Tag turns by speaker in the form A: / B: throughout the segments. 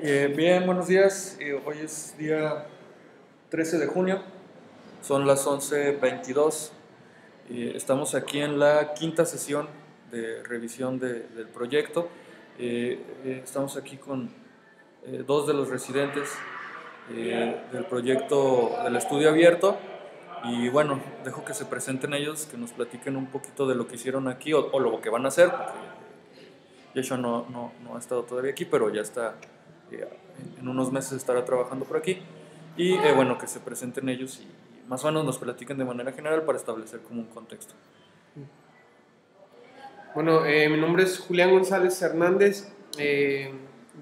A: Bien, buenos días. Hoy es día 13 de junio, son las 11:22. Estamos aquí en la quinta sesión de revisión del proyecto. Estamos aquí con dos de los residentes del proyecto del estudio abierto. Y bueno, dejo que se presenten ellos, que nos platiquen un poquito de lo que hicieron aquí o lo que van a hacer, porque Joshua no ha estado todavía aquí, pero ya está, en unos meses estará trabajando por aquí. Y bueno, que se presenten ellos y más o menos nos platiquen de manera general para establecer como un contexto.
B: Bueno, mi nombre es Julián González Hernández.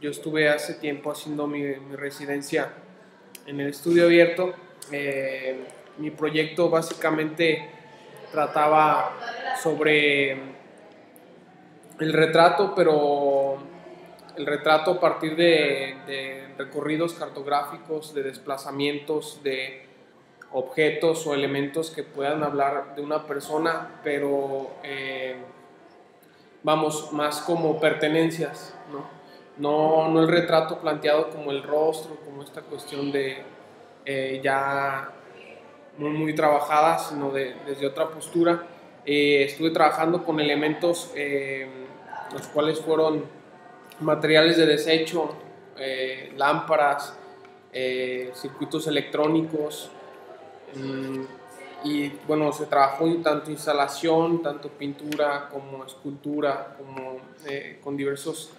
B: Yo estuve hace tiempo haciendo mi residencia en el estudio abierto. Mi proyecto básicamente trataba sobre el retrato, pero el retrato a partir de recorridos cartográficos, de desplazamientos, de objetos o elementos que puedan hablar de una persona, pero vamos, más como pertenencias, no el retrato planteado como el rostro, como esta cuestión de ya muy trabajada, sino desde otra postura. Estuve trabajando con elementos los cuales fueron materiales de desecho, lámparas, circuitos electrónicos, y bueno, se trabajó en tanto instalación, tanto pintura como escultura, como con diversos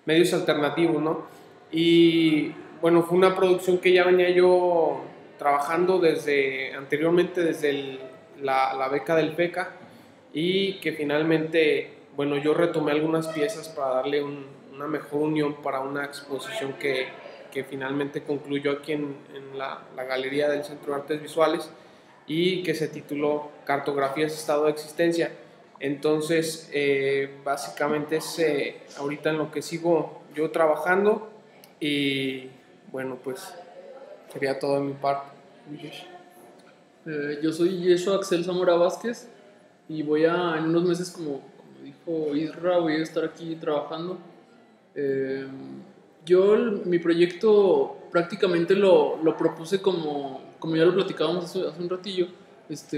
B: medios alternativos, ¿no? Y bueno, fue una producción que ya venía yo trabajando anteriormente desde la beca del PECA, y que finalmente, bueno, yo retomé algunas piezas para darle una mejor unión para una exposición que finalmente concluyó aquí en la Galería del Centro de Artes Visuales, y que se tituló Cartografías de Estado de Existencia. Entonces, básicamente es ahorita en lo que sigo yo trabajando, y bueno, pues sería todo de mi parte.
C: Yo soy Yeshua Axel Zamora Vázquez y en unos meses, como dijo Isra, voy a estar aquí trabajando. Mi proyecto prácticamente lo propuse como ya lo platicábamos hace un ratillo,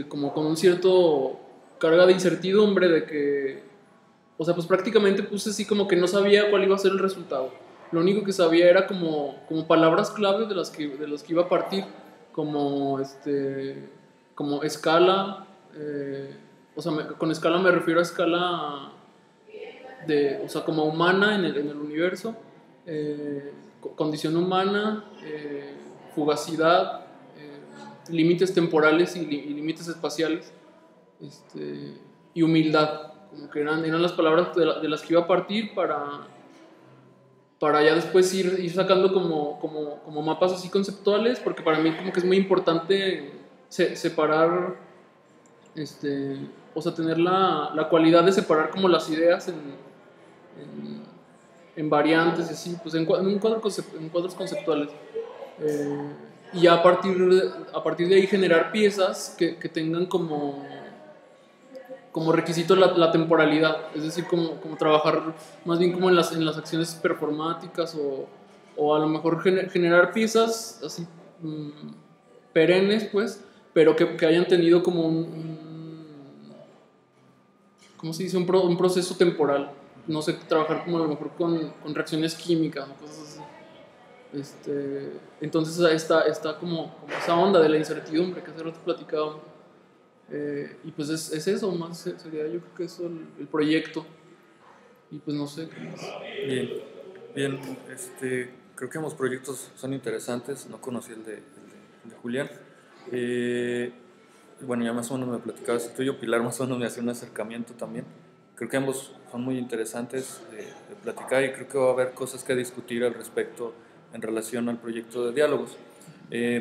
C: como con un cierto carga de incertidumbre de que, o sea, pues prácticamente puse así como que no sabía cuál iba a ser el resultado. Lo único que sabía era como palabras clave de las que iba a partir, como como escala, o sea, con escala me refiero a escala o sea, como humana en el universo, condición humana, fugacidad, límites temporales y límites espaciales, y humildad, como que eran las palabras de las que iba a partir para ya después ir sacando como mapas así conceptuales, porque para mí como que es muy importante separar, o sea, tener la cualidad de separar como las ideas en variantes y así, pues en cuadros conceptuales. Y ya a partir de ahí generar piezas que tengan como requisito la temporalidad, es decir, como trabajar más bien como en las acciones performáticas, o a lo mejor generar piezas así perennes, pues, pero que hayan tenido como ¿cómo se dice? Un proceso temporal. No sé, trabajar como a lo mejor con reacciones químicas o cosas así. Entonces está como esa onda de la incertidumbre que hace rato platicábamos. Y pues es eso, más sería yo creo que eso el proyecto. Y pues no sé qué más.
A: Bien, creo que ambos proyectos son interesantes. No conocí el de Julián. Bueno, ya más o menos me platicabas el tuyo. Pilar más o menos me hacía un acercamiento también. Creo que ambos son muy interesantes de platicar, y creo que va a haber cosas que discutir al respecto en relación al proyecto de diálogos.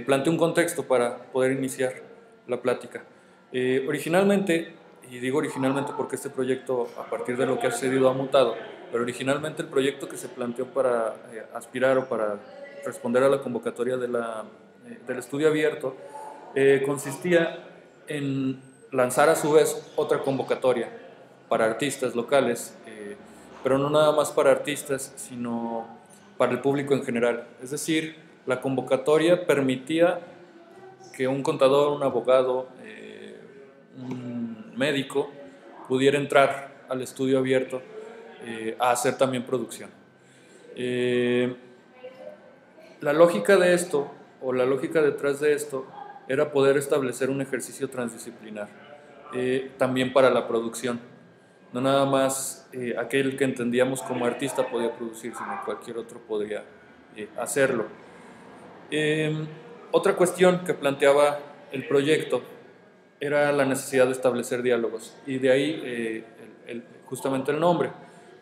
A: Planteo un contexto para poder iniciar la plática. Originalmente, y digo originalmente porque este proyecto a partir de lo que ha sucedido ha mutado, pero originalmente el proyecto que se planteó para aspirar o para responder a la convocatoria del estudio abierto consistía en lanzar a su vez otra convocatoria para artistas locales, pero no nada más para artistas, sino para el público en general. Es decir, la convocatoria permitía que un contador, un abogado, un médico pudiera entrar al estudio abierto a hacer también producción. La lógica de esto, o la lógica detrás de esto, era poder establecer un ejercicio transdisciplinar, también para la producción. No nada más aquel que entendíamos como artista podía producir, sino cualquier otro podría hacerlo. Otra cuestión que planteaba el proyecto era la necesidad de establecer diálogos, y de ahí justamente el nombre,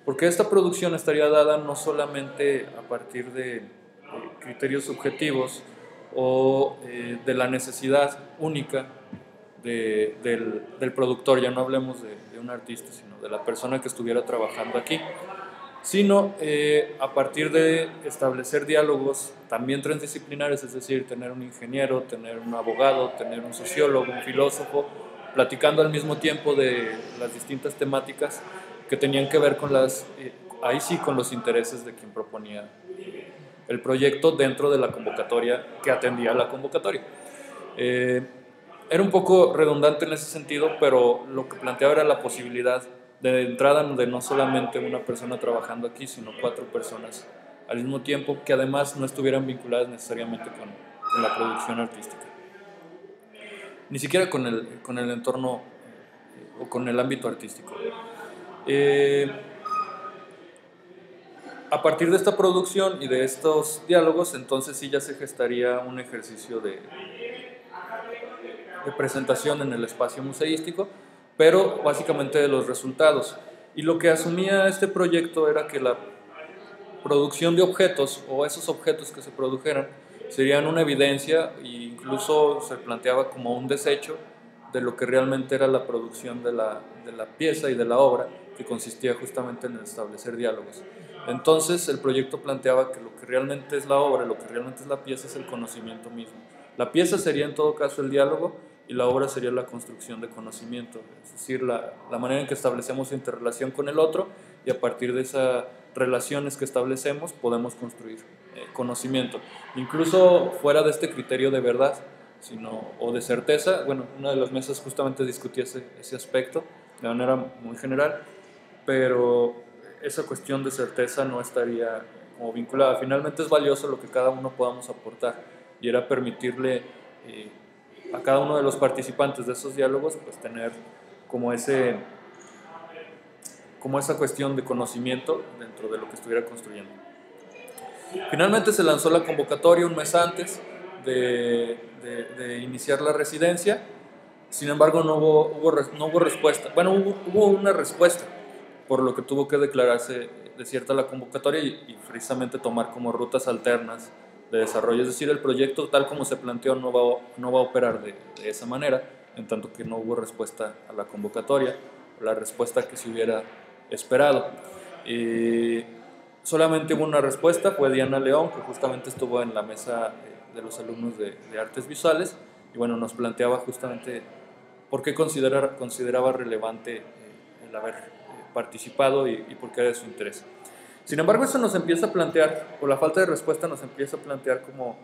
A: porque esta producción estaría dada no solamente a partir de criterios subjetivos o de la necesidad única del productor, ya no hablemos de un artista, sino de la persona que estuviera trabajando aquí, sino a partir de establecer diálogos también transdisciplinares, es decir, tener un ingeniero, tener un abogado, tener un sociólogo, un filósofo, platicando al mismo tiempo de las distintas temáticas que tenían que ver con ahí sí, con los intereses de quien proponía el proyecto dentro de la convocatoria que atendía la convocatoria. Era un poco redundante en ese sentido, pero lo que planteaba era la posibilidad de entrada de no solamente una persona trabajando aquí, sino 4 personas al mismo tiempo, que además no estuvieran vinculadas necesariamente con la producción artística, ni siquiera con el entorno o con el ámbito artístico. A partir de esta producción y de estos diálogos, entonces sí ya se gestaría un ejercicio de presentación en el espacio museístico, pero básicamente de los resultados. Y lo que asumía este proyecto era que la producción de objetos, o esos objetos que se produjeran, serían una evidencia, e incluso se planteaba como un desecho de lo que realmente era la producción de la pieza y de la obra, que consistía justamente en establecer diálogos. Entonces el proyecto planteaba que lo que realmente es la obra, lo que realmente es la pieza, es el conocimiento mismo. La pieza sería en todo caso el diálogo, y la obra sería la construcción de conocimiento, es decir, la manera en que establecemos interrelación con el otro, y a partir de esas relaciones que establecemos podemos construir conocimiento, incluso fuera de este criterio de verdad o de certeza. Bueno, una de las mesas justamente discutía ese aspecto de manera muy general, pero esa cuestión de certeza no estaría como vinculada. Finalmente es valioso lo que cada uno podamos aportar, y era permitirle a cada uno de los participantes de esos diálogos pues tener como esa cuestión de conocimiento dentro de lo que estuviera construyendo. Finalmente se lanzó la convocatoria un mes antes de iniciar la residencia. Sin embargo, no hubo respuesta. Bueno, hubo una respuesta, por lo que tuvo que declararse desierta la convocatoria y precisamente tomar como rutas alternas de desarrollo. Es decir, el proyecto tal como se planteó no va a operar de esa manera, en tanto que no hubo respuesta a la convocatoria, la respuesta que se hubiera esperado. Solamente hubo una respuesta, fue Diana León, que justamente estuvo en la mesa de los alumnos de artes visuales, y bueno, nos planteaba justamente por qué consideraba relevante el haber participado y por qué era de su interés. Sin embargo, eso nos empieza a plantear, o la falta de respuesta nos empieza a plantear como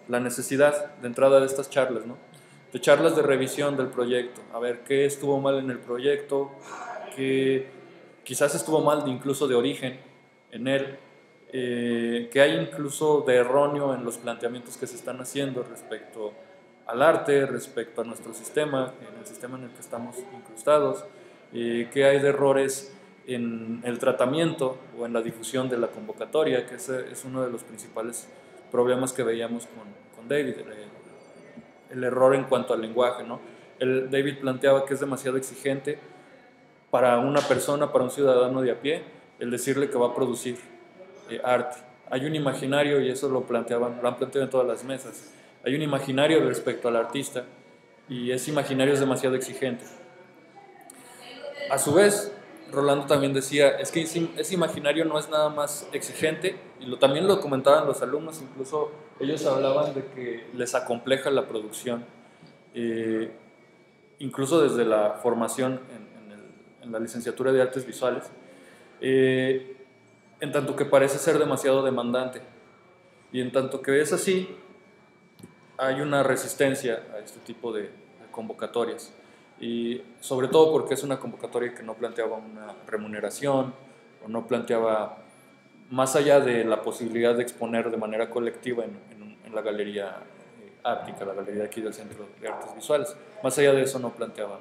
A: la necesidad de entrada de estas charlas, ¿no? De charlas de revisión del proyecto, a ver qué estuvo mal en el proyecto, qué quizás estuvo mal incluso de origen en él, que hay incluso de erróneo en los planteamientos que se están haciendo respecto al arte, respecto a nuestro sistema, en el sistema en el que estamos incrustados, que hay de errores en el tratamiento o en la difusión de la convocatoria, que ese es uno de los principales problemas que veíamos con David, el error en cuanto al lenguaje, ¿no? David planteaba que es demasiado exigente para una persona, para un ciudadano de a pie, el decirle que va a producir arte. Hay un imaginario, y eso lo han planteado en todas las mesas, hay un imaginario respecto al artista, y ese imaginario es demasiado exigente. A su vez, Rolando también decía, es que ese imaginario no es nada más exigente, y también lo comentaban los alumnos, incluso ellos hablaban de que les acompleja la producción, incluso desde la formación en la licenciatura de artes visuales. en tanto que parece ser demasiado demandante. Y en tanto que es así, hay una resistencia a este tipo de convocatorias. Y sobre todo porque es una convocatoria que no planteaba una remuneración o no planteaba, más allá de la posibilidad de exponer de manera colectiva en la galería Ártica, la galería aquí del Centro de Artes Visuales, más allá de eso no planteaba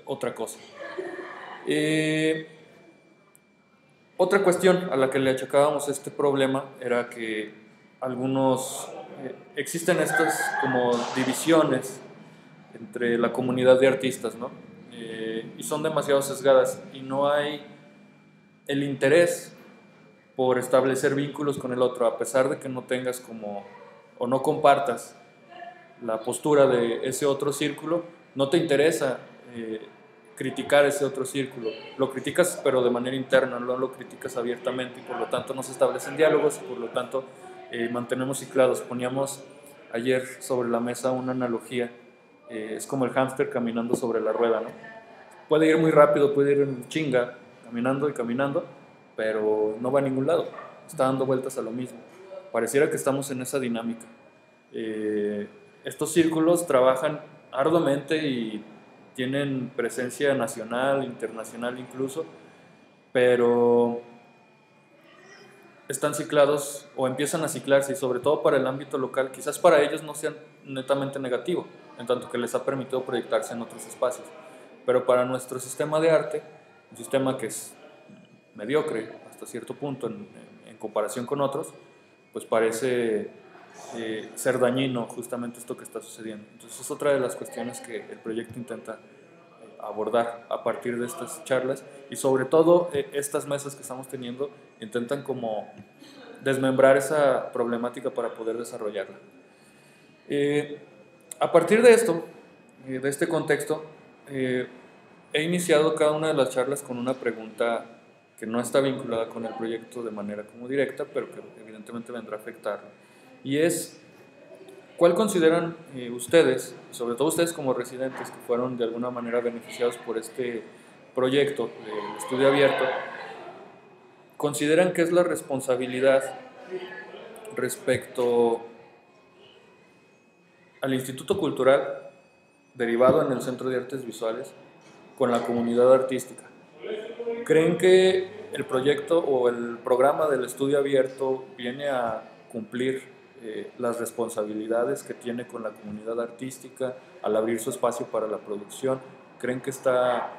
A: otra cosa. Otra cuestión a la que le achacábamos este problema era que existen estas como divisiones entre la comunidad de artistas, ¿no? Y son demasiado sesgadas y no hay el interés por establecer vínculos con el otro, a pesar de que no tengas o no compartas la postura de ese otro círculo, no te interesa criticar ese otro círculo. Lo criticas, pero de manera interna, no lo criticas abiertamente, y por lo tanto no se establecen diálogos, y por lo tanto mantenemos ciclados. Poníamos ayer sobre la mesa una analogía, es como el hámster caminando sobre la rueda, ¿no? Puede ir muy rápido, puede ir en chinga, caminando y caminando, pero no va a ningún lado, está dando vueltas a lo mismo. Pareciera que estamos en esa dinámica. Estos círculos trabajan arduamente y tienen presencia nacional, internacional incluso, pero están ciclados o empiezan a ciclarse, y sobre todo para el ámbito local, quizás para ellos no sea netamente negativo, en tanto que les ha permitido proyectarse en otros espacios, pero para nuestro sistema de arte, un sistema que es mediocre hasta cierto punto en comparación con otros, pues parece ser dañino justamente esto que está sucediendo. Entonces es otra de las cuestiones que el proyecto intenta abordar a partir de estas charlas, y sobre todo estas mesas que estamos teniendo intentan como desmembrar esa problemática para poder desarrollarla. A partir de esto, de este contexto, he iniciado cada una de las charlas con una pregunta que no está vinculada con el proyecto de manera como directa, pero que evidentemente vendrá a afectar, y es: ¿cuál consideran ustedes, sobre todo ustedes como residentes que fueron de alguna manera beneficiados por este proyecto del estudio abierto, consideran que es la responsabilidad respecto al Instituto Cultural derivado en el Centro de Artes Visuales con la comunidad artística? ¿Creen que el proyecto o el programa del estudio abierto viene a cumplir las responsabilidades que tiene con la comunidad artística al abrir su espacio para la producción? ¿Creen que está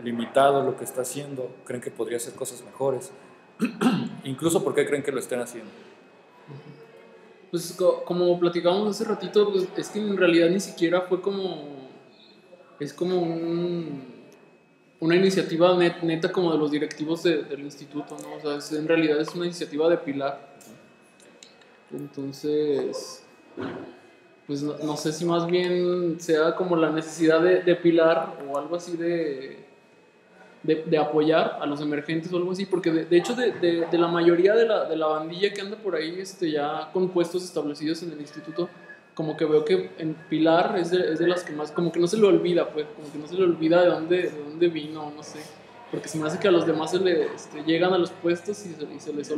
A: limitado lo que está haciendo? ¿Creen que podría hacer cosas mejores? Incluso, ¿por qué creen que lo estén haciendo?
C: Pues como platicábamos hace ratito, pues es que en realidad ni siquiera fue es como una iniciativa neta como de los directivos del instituto, ¿no? O sea, en realidad es una iniciativa de Pilar. Entonces, pues no sé si más bien sea como la necesidad de Pilar o algo así de apoyar a los emergentes o algo así, porque de hecho de la mayoría de la bandilla que anda por ahí ya con puestos establecidos en el instituto, como que veo que en Pilar es de las que más, como que no se le olvida, pues, como que no se le olvida de dónde vino, no sé, porque se me hace que a los demás llegan a los puestos y se les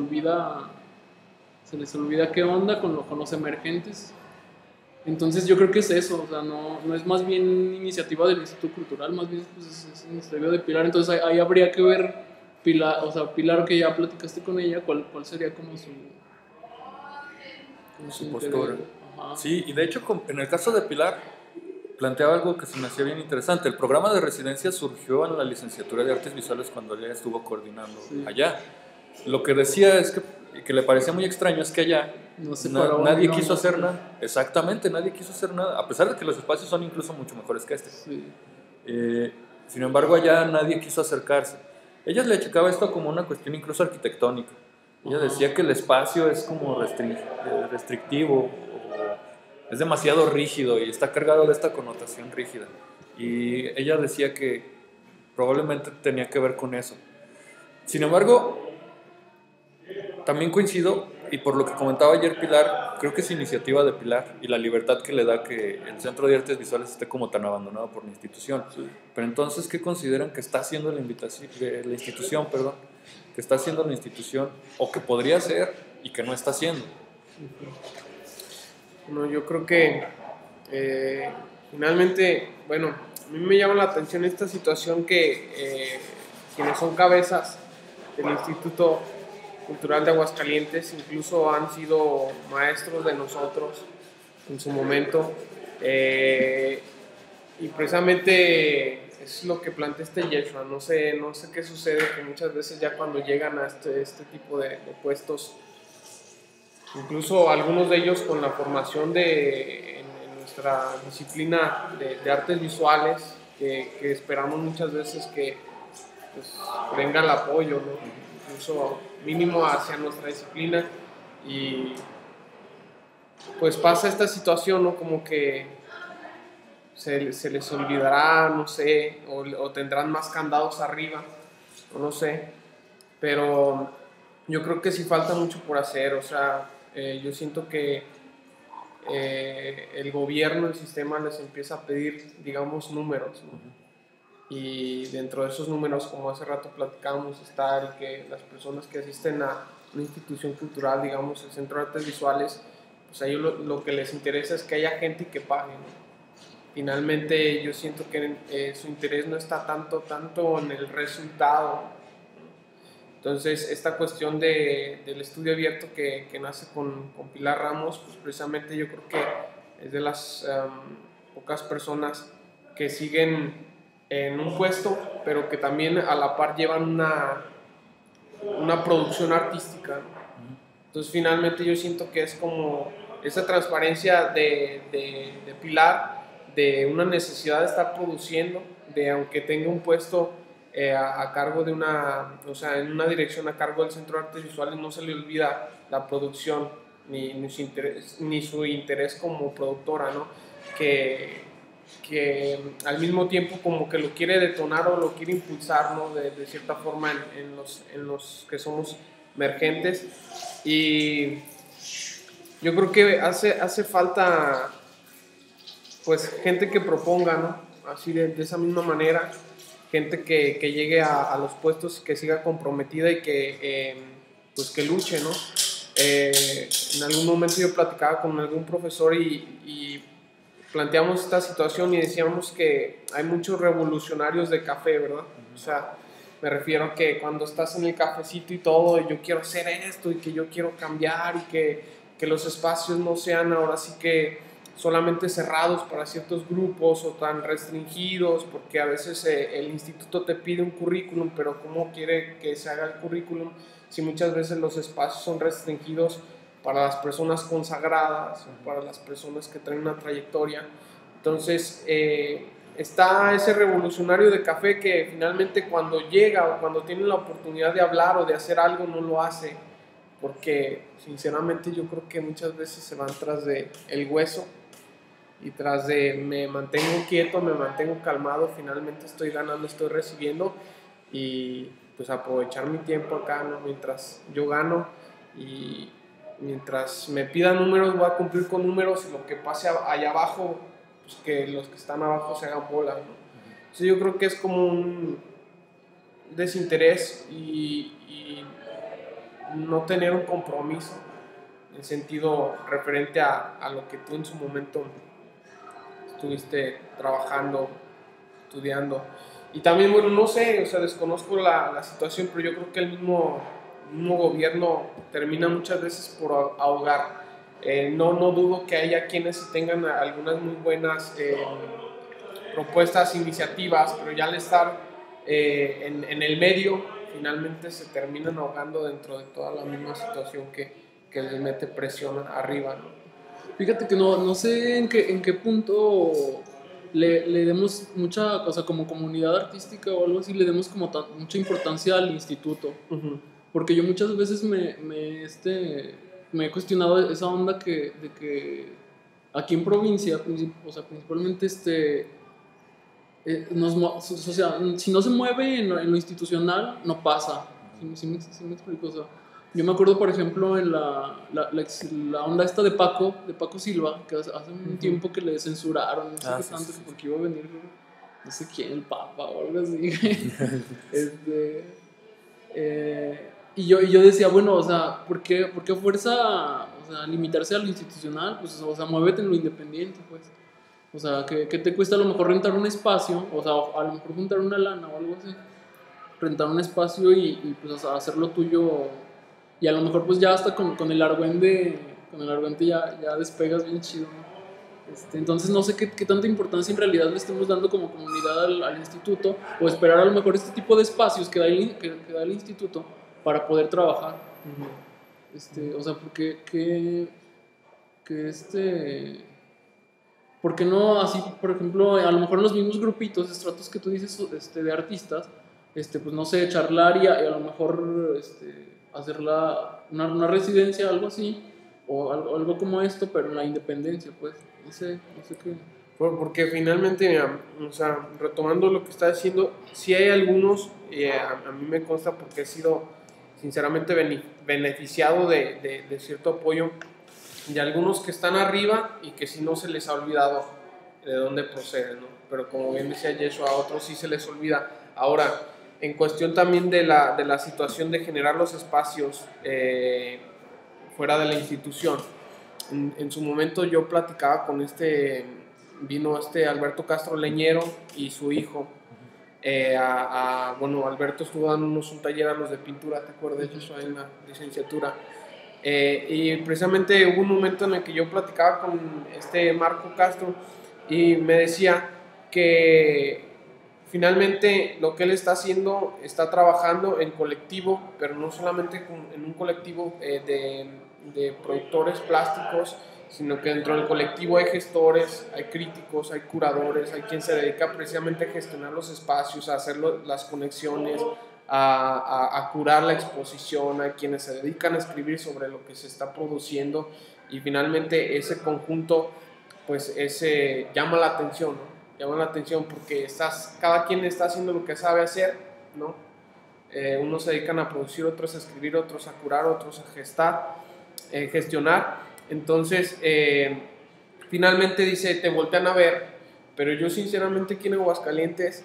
C: olvida qué onda con los emergentes. Entonces yo creo que es eso, o sea, no es más bien iniciativa del Instituto Cultural, más bien pues, es iniciativa de Pilar. Entonces ahí habría que ver Pilar, que ya platicaste con ella, cuál sería como
A: su postura. Sí, y de hecho en el caso de Pilar planteaba algo que se me hacía bien interesante. El programa de residencia surgió en la licenciatura de Artes Visuales cuando ella estuvo coordinando allá. Lo que decía es que le parecía muy extraño es que allá nadie quiso hacer nada. Exactamente, nadie quiso hacer nada, a pesar de que los espacios son incluso mucho mejores que este.
C: Sí.
A: Sin embargo, allá nadie quiso acercarse. Ella le achacaba esto como una cuestión incluso arquitectónica. Ella decía que el espacio es como restrictivo, es demasiado rígido y está cargado de esta connotación rígida. Y ella decía que probablemente tenía que ver con eso. Sin embargo, también coincido, y por lo que comentaba ayer Pilar, creo que es iniciativa de Pilar y la libertad que le da que el Centro de Artes Visuales esté como tan abandonado por la institución. Sí. Pero entonces, ¿qué consideran que está haciendo la institución? que está haciendo la institución o que podría hacer y que no está haciendo.
B: No, yo creo que finalmente, bueno, a mí me llama la atención esta situación que quienes son cabezas del Instituto Cultural de Aguascalientes incluso han sido maestros de nosotros en su momento, y precisamente es lo que plantea Yeshua. No sé qué sucede, que muchas veces ya cuando llegan a este tipo de puestos, incluso algunos de ellos con la formación en nuestra disciplina de artes visuales, que esperamos muchas veces que pues, venga el apoyo, ¿no? Incluso mínimo hacia nuestra disciplina, y pues pasa esta situación, ¿no? Como que se les olvidará, no sé, o tendrán más candados arriba, o no sé, pero yo creo que sí falta mucho por hacer. O sea, yo siento que el gobierno, el sistema les empieza a pedir, digamos, números, ¿no? Y dentro de esos números, como hace rato platicábamos, está el que las personas que asisten a una institución cultural, digamos el Centro de Artes Visuales, pues a ellos lo que les interesa es que haya gente que pague, ¿no? Finalmente yo siento que su interés no está tanto en el resultado. Entonces esta cuestión del estudio abierto que nace con Pilar Ramos, pues precisamente yo creo que es de las pocas personas que siguen en un puesto, pero que también a la par llevan una producción artística, ¿no? Entonces finalmente yo siento que es como esa transparencia de Pilar, de una necesidad de estar produciendo, de aunque tenga un puesto a cargo de o sea, en una dirección a cargo del Centro de Artes Visuales, no se le olvida la producción ni su interés como productora, ¿no? Que al mismo tiempo como que lo quiere detonar o lo quiere impulsar, ¿no? De cierta forma en los que somos emergentes. Y yo creo que hace falta pues gente que proponga, ¿no? Así de esa misma manera, gente que llegue a los puestos, que siga comprometida y pues que luche, ¿no? En algún momento yo platicaba con algún profesor y planteamos esta situación y decíamos que hay muchos revolucionarios de café, ¿verdad? O sea, me refiero a que cuando estás en el cafecito y todo, y yo quiero hacer esto y que yo quiero cambiar y que los espacios no sean ahora sí que solamente cerrados para ciertos grupos o tan restringidos, porque a veces el instituto te pide un currículum, pero ¿cómo quiere que se haga el currículum si muchas veces los espacios son restringidos para las personas consagradas, para las personas que traen una trayectoria? Entonces está ese revolucionario de café que finalmente cuando llega o cuando tiene la oportunidad de hablar o de hacer algo no lo hace, porque sinceramente yo creo que muchas veces se van tras de el hueso y tras de me mantengo quieto, me mantengo calmado, finalmente estoy ganando, estoy recibiendo, y pues aprovechar mi tiempo acá, ¿no? Mientras yo gano y mientras me pidan números voy a cumplir con números, y lo que pase allá abajo, pues que los que están abajo se hagan bola, ¿no? Entonces yo creo que es como un desinterés y no tener un compromiso en sentido referente a lo que tú en su momento estuviste trabajando, estudiando. Y también, bueno, no sé, o sea, desconozco la situación, pero yo creo que el mismo gobierno termina muchas veces por ahogar. No dudo que haya quienes tengan algunas muy buenas propuestas, iniciativas, pero ya al estar en el medio, finalmente se terminan ahogando dentro de toda la misma situación que les mete presión arriba, ¿no?
C: Fíjate que no sé en qué punto le demos mucha, o sea, como comunidad artística o algo así, le demos como mucha importancia al instituto.
B: Uh-huh.
C: Porque yo muchas veces me he cuestionado esa onda de que aquí en provincia, o sea, principalmente o sea, si no se mueve en lo institucional, no pasa. ¿Sí me explico? O sea, yo me acuerdo, por ejemplo, en la onda esta de Paco Silva, que hace un tiempo que le censuraron, no sé qué tanto, porque iba a venir, no sé quién, el Papa o algo así. Y yo decía, bueno, o sea, ¿por qué fuerza, o sea, limitarse a lo institucional? Pues, o sea, muévete en lo independiente, pues. O sea, ¿qué te cuesta a lo mejor rentar un espacio? O sea, a lo mejor juntar una lana o algo así. Rentar un espacio y pues, o sea, hacerlo tuyo. Y a lo mejor, pues, ya hasta con el argüende, ya despegas bien chido, ¿no? Entonces no sé qué tanta importancia en realidad le estemos dando como comunidad al instituto, o esperar a lo mejor este tipo de espacios que da el instituto para poder trabajar. O sea, porque ¿por qué no así, por ejemplo, a lo mejor en los mismos grupitos, estratos que tú dices de artistas, pues no sé, charlar y a lo mejor hacer una residencia, algo así, o algo como esto, pero en la independencia, pues, no sé qué.
B: Porque finalmente, mira, o sea, retomando lo que está diciendo, sí hay algunos, a mí me consta porque he sido sinceramente beneficiado de cierto apoyo, de algunos que están arriba y que si no se les ha olvidado de dónde proceden, ¿no? Pero como bien decía Yeshua, a otros sí se les olvida. Ahora, en cuestión también de la situación de generar los espacios fuera de la institución, en su momento yo platicaba con vino Alberto Castro Leñero y su hijo. Bueno, Alberto estuvo dándonos un taller a los de pintura, ¿te acuerdas? Eso en la licenciatura. Y precisamente hubo un momento en el que yo platicaba con Marco Castro y me decía que finalmente lo que él está haciendo, está trabajando en colectivo, pero no solamente en un colectivo de productores plásticos, sino que dentro del colectivo hay gestores, hay críticos, hay curadores, hay quien se dedica precisamente a gestionar los espacios, a hacer las conexiones, a curar la exposición, hay quienes se dedican a escribir sobre lo que se está produciendo, y finalmente ese conjunto pues llama la atención, ¿no? Llama la atención porque cada quien está haciendo lo que sabe hacer, ¿no? Unos se dedican a producir, otros a escribir, otros a curar, otros a gestionar. Entonces, finalmente dice, te voltean a ver, pero yo sinceramente aquí en Aguascalientes,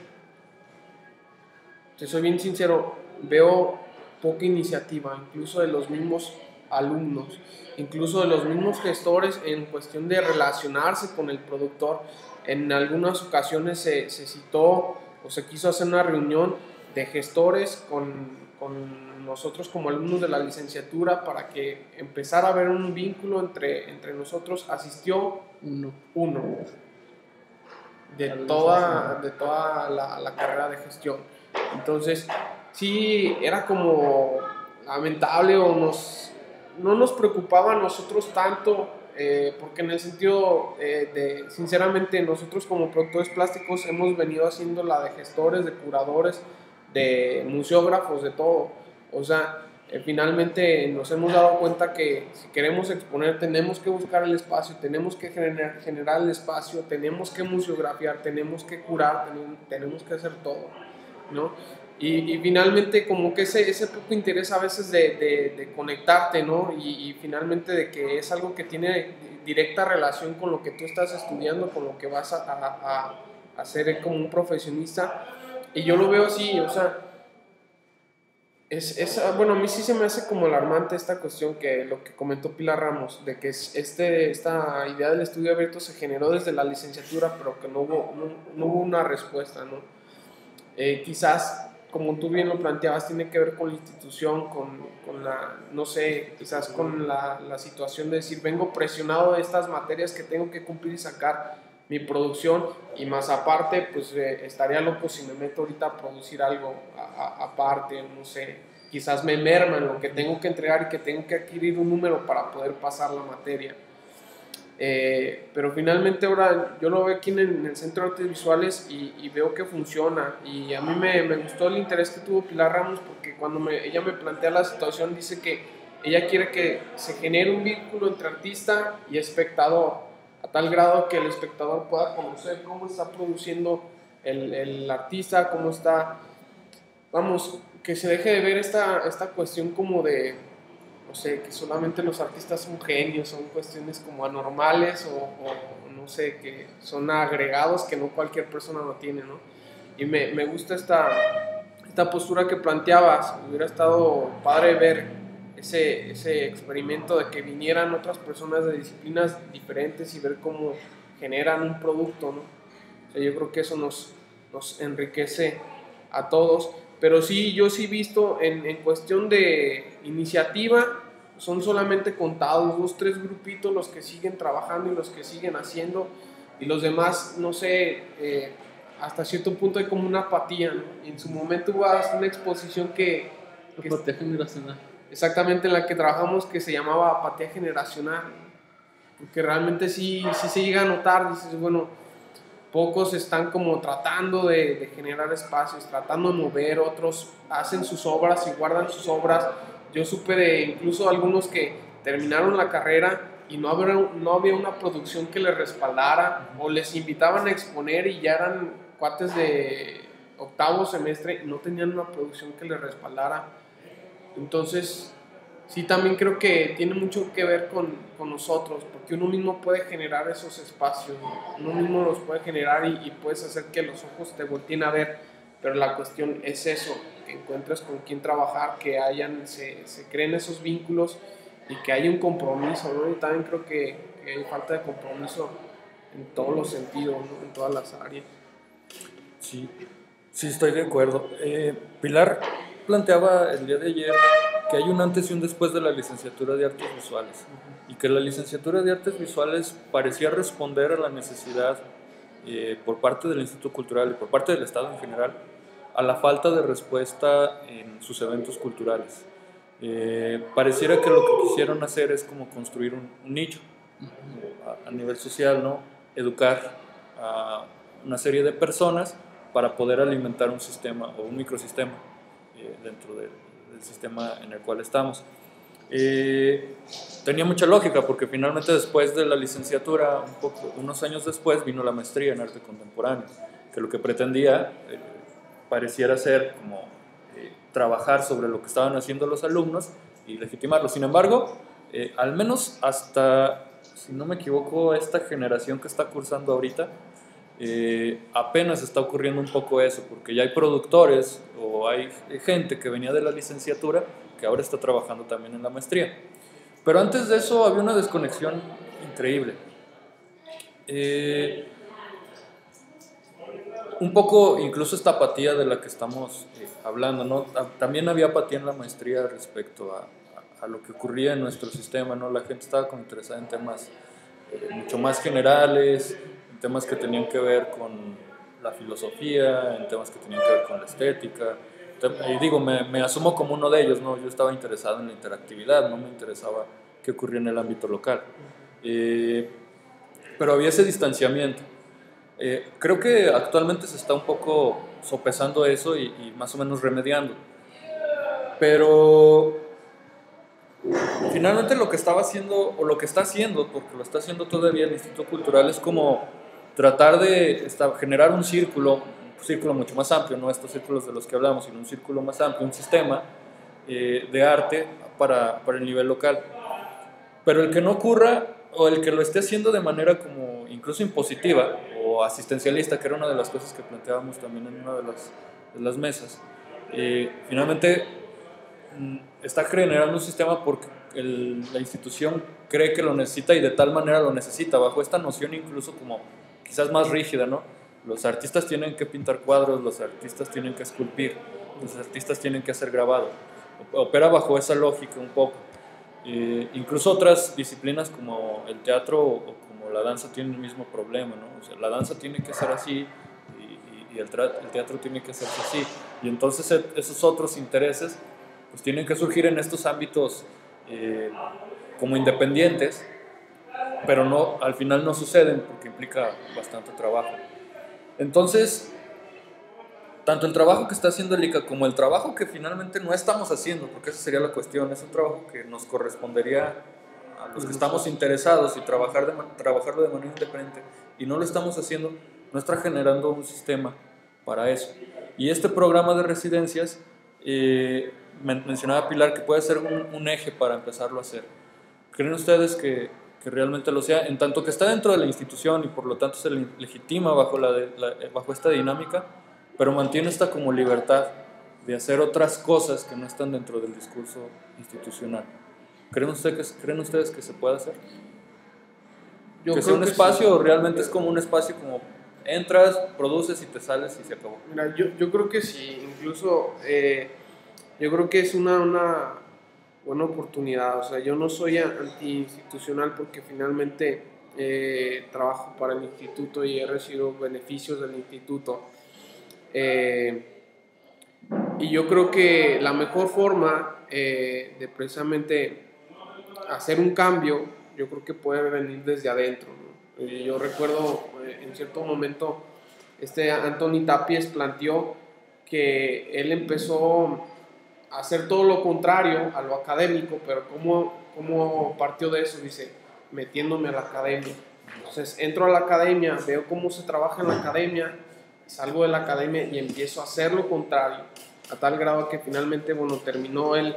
B: te soy bien sincero, veo poca iniciativa, incluso de los mismos alumnos, incluso de los mismos gestores en cuestión de relacionarse con el productor. En algunas ocasiones se citó o se quiso hacer una reunión de gestores con nosotros como alumnos de la licenciatura para que empezara a haber un vínculo entre nosotros. Asistió uno de toda la carrera de gestión. Entonces, sí, era como lamentable o no nos preocupaba a nosotros tanto, porque en el sentido sinceramente, nosotros como productores plásticos hemos venido haciendo la de gestores, de curadores, de museógrafos, de todo. O sea, finalmente nos hemos dado cuenta que si queremos exponer tenemos que buscar el espacio, tenemos que generar el espacio, tenemos que museografiar, tenemos que curar, tenemos que hacer todo, ¿no? Y finalmente como que ese poco interés a veces de conectarte, ¿no? Y finalmente de que es algo que tiene directa relación con lo que tú estás estudiando, con lo que vas a hacer como un profesionista. Y yo lo veo así, o sea, bueno, a mí sí se me hace como alarmante esta cuestión, que lo que comentó Pilar Ramos, de que esta idea del estudio abierto se generó desde la licenciatura, pero que no hubo una respuesta, ¿no? Quizás, como tú bien lo planteabas, tiene que ver con la institución, con no sé, quizás con la situación de decir, vengo presionado de estas materias que tengo que cumplir y sacar mi producción, y más aparte, pues estaría loco si me meto ahorita a producir algo aparte, no sé, quizás me merma en lo que tengo que entregar y que tengo que adquirir un número para poder pasar la materia. Pero finalmente ahora yo lo veo aquí en el Centro de Artes Visuales y veo que funciona, y a mí me gustó el interés que tuvo Pilar Ramos, porque cuando ella me plantea la situación, dice que ella quiere que se genere un vínculo entre artista y espectador, a tal grado que el espectador pueda conocer cómo está produciendo el artista, cómo está, vamos, que se deje de ver esta cuestión como de, no sé, que solamente los artistas son genios, son cuestiones como anormales o no sé, que son agregados que no cualquier persona lo tiene, ¿no? Y me gusta esta esta postura que planteabas, hubiera estado padre ver ese experimento de que vinieran otras personas de disciplinas diferentes y ver cómo generan un producto, ¿no? O sea, yo creo que eso nos enriquece a todos, pero sí, yo sí he visto en cuestión de iniciativa, son solamente contados 2, 3 grupitos los que siguen trabajando y los que siguen haciendo, y los demás, no sé, hasta cierto punto hay como una apatía, ¿no? Y en su momento hubo una exposición
C: Apatía generacional.
B: exactamente en la que trabajamos, que se llamaba apatía generacional, porque realmente sí se llega a notar, dices, bueno, pocos están como tratando de generar espacios, tratando de mover, otros hacen sus obras y guardan sus obras. Yo supe de incluso algunos que terminaron la carrera y no había una producción que les respaldara, o les invitaban a exponer y ya eran cuates de octavo semestre y no tenían una producción que les respaldara. Entonces, sí, también creo que tiene mucho que ver con nosotros, porque uno mismo puede generar esos espacios, uno mismo los puede generar y puedes hacer que los ojos te volteen a ver, pero la cuestión es eso, que encuentres con quién trabajar, que se creen esos vínculos y que haya un compromiso, ¿no? Yo también creo que hay falta de compromiso en todos los sentidos, ¿no? En todas las áreas.
A: Sí, sí, estoy de acuerdo. Pilar planteaba el día de ayer que hay un antes y un después de la licenciatura de artes visuales, y que la licenciatura de artes visuales parecía responder a la necesidad por parte del Instituto Cultural y por parte del Estado en general a la falta de respuesta en sus eventos culturales. Pareciera que lo que quisieron hacer es como construir un nicho a nivel social, ¿no? Educar a una serie de personas para poder alimentar un sistema o un microsistema dentro del sistema en el cual estamos. Tenía mucha lógica, porque finalmente después de la licenciatura, unos años después, vino la maestría en arte contemporáneo, que lo que pretendía pareciera ser como trabajar sobre lo que estaban haciendo los alumnos y legitimarlo. Sin embargo, al menos hasta, si no me equivoco, esta generación que está cursando ahorita, apenas está ocurriendo un poco eso, porque ya hay productores o hay gente que venía de la licenciatura que ahora está trabajando también en la maestría. Pero antes de eso había una desconexión increíble. Un poco incluso esta apatía de la que estamos hablando, ¿no? También había apatía en la maestría respecto a lo que ocurría en nuestro sistema, ¿no? La gente estaba como interesada en temas mucho más generales, en temas que tenían que ver con la filosofía, en temas que tenían que ver con la estética. Y digo, me asumo como uno de ellos, ¿no? Yo estaba interesado en la interactividad, no me interesaba qué ocurría en el ámbito local. Pero había ese distanciamiento. Creo que actualmente se está un poco sopesando eso y más o menos remediando. Pero finalmente lo que estaba haciendo, o lo que está haciendo, porque lo está haciendo todavía el Instituto Cultural, es como tratar de generar un círculo mucho más amplio, no estos círculos de los que hablamos, sino un círculo más amplio, un sistema de arte para el nivel local. Pero el que no ocurra, o el que lo esté haciendo de manera como incluso impositiva o asistencialista, que era una de las cosas que planteábamos también en una de las mesas, finalmente está generando un sistema porque la institución cree que lo necesita y de tal manera lo necesita, bajo esta noción incluso como quizás más rígida, ¿no? Los artistas tienen que pintar cuadros, los artistas tienen que esculpir, los artistas tienen que hacer grabado. Opera bajo esa lógica un poco. Incluso otras disciplinas como el teatro o como la danza tienen el mismo problema, ¿no? O sea, la danza tiene que ser así y el teatro tiene que ser así. Y entonces esos otros intereses pues tienen que surgir en estos ámbitos como independientes, pero no, al final no suceden porque implica bastante trabajo. Entonces, tanto el trabajo que está haciendo el ICA como el trabajo que finalmente no estamos haciendo, porque esa sería la cuestión, es un trabajo que nos correspondería a los que estamos interesados y trabajarlo de manera independiente, y no lo estamos haciendo, no está generando un sistema para eso. Y este programa de residencias, mencionaba Pilar, que puede ser un eje para empezarlo a hacer. ¿Creen ustedes que realmente lo sea, en tanto que está dentro de la institución y por lo tanto se legitima bajo esta dinámica, pero mantiene esta como libertad de hacer otras cosas que no están dentro del discurso institucional. ¿Creen ustedes que se puede hacer?
B: Yo
A: ¿Que sea
B: creo
A: un
B: que
A: espacio
B: sí.
A: o realmente es como un espacio como entras, produces y te sales y se acabó?
B: Mira, yo creo que sí, incluso yo creo que es una buena oportunidad. O sea, yo no soy anti-institucional porque finalmente trabajo para el instituto y he recibido beneficios del instituto. Y yo creo que la mejor forma de precisamente hacer un cambio, yo creo que puede venir desde adentro, ¿no? Yo recuerdo en cierto momento, Anthony Tapies planteó que él empezó a hacer todo lo contrario a lo académico, pero ¿cómo partió de eso? Dice, metiéndome a la academia. Entonces entro a la academia, veo cómo se trabaja en la academia, salgo de la academia y empiezo a hacer lo contrario, a tal grado que finalmente, bueno, terminó él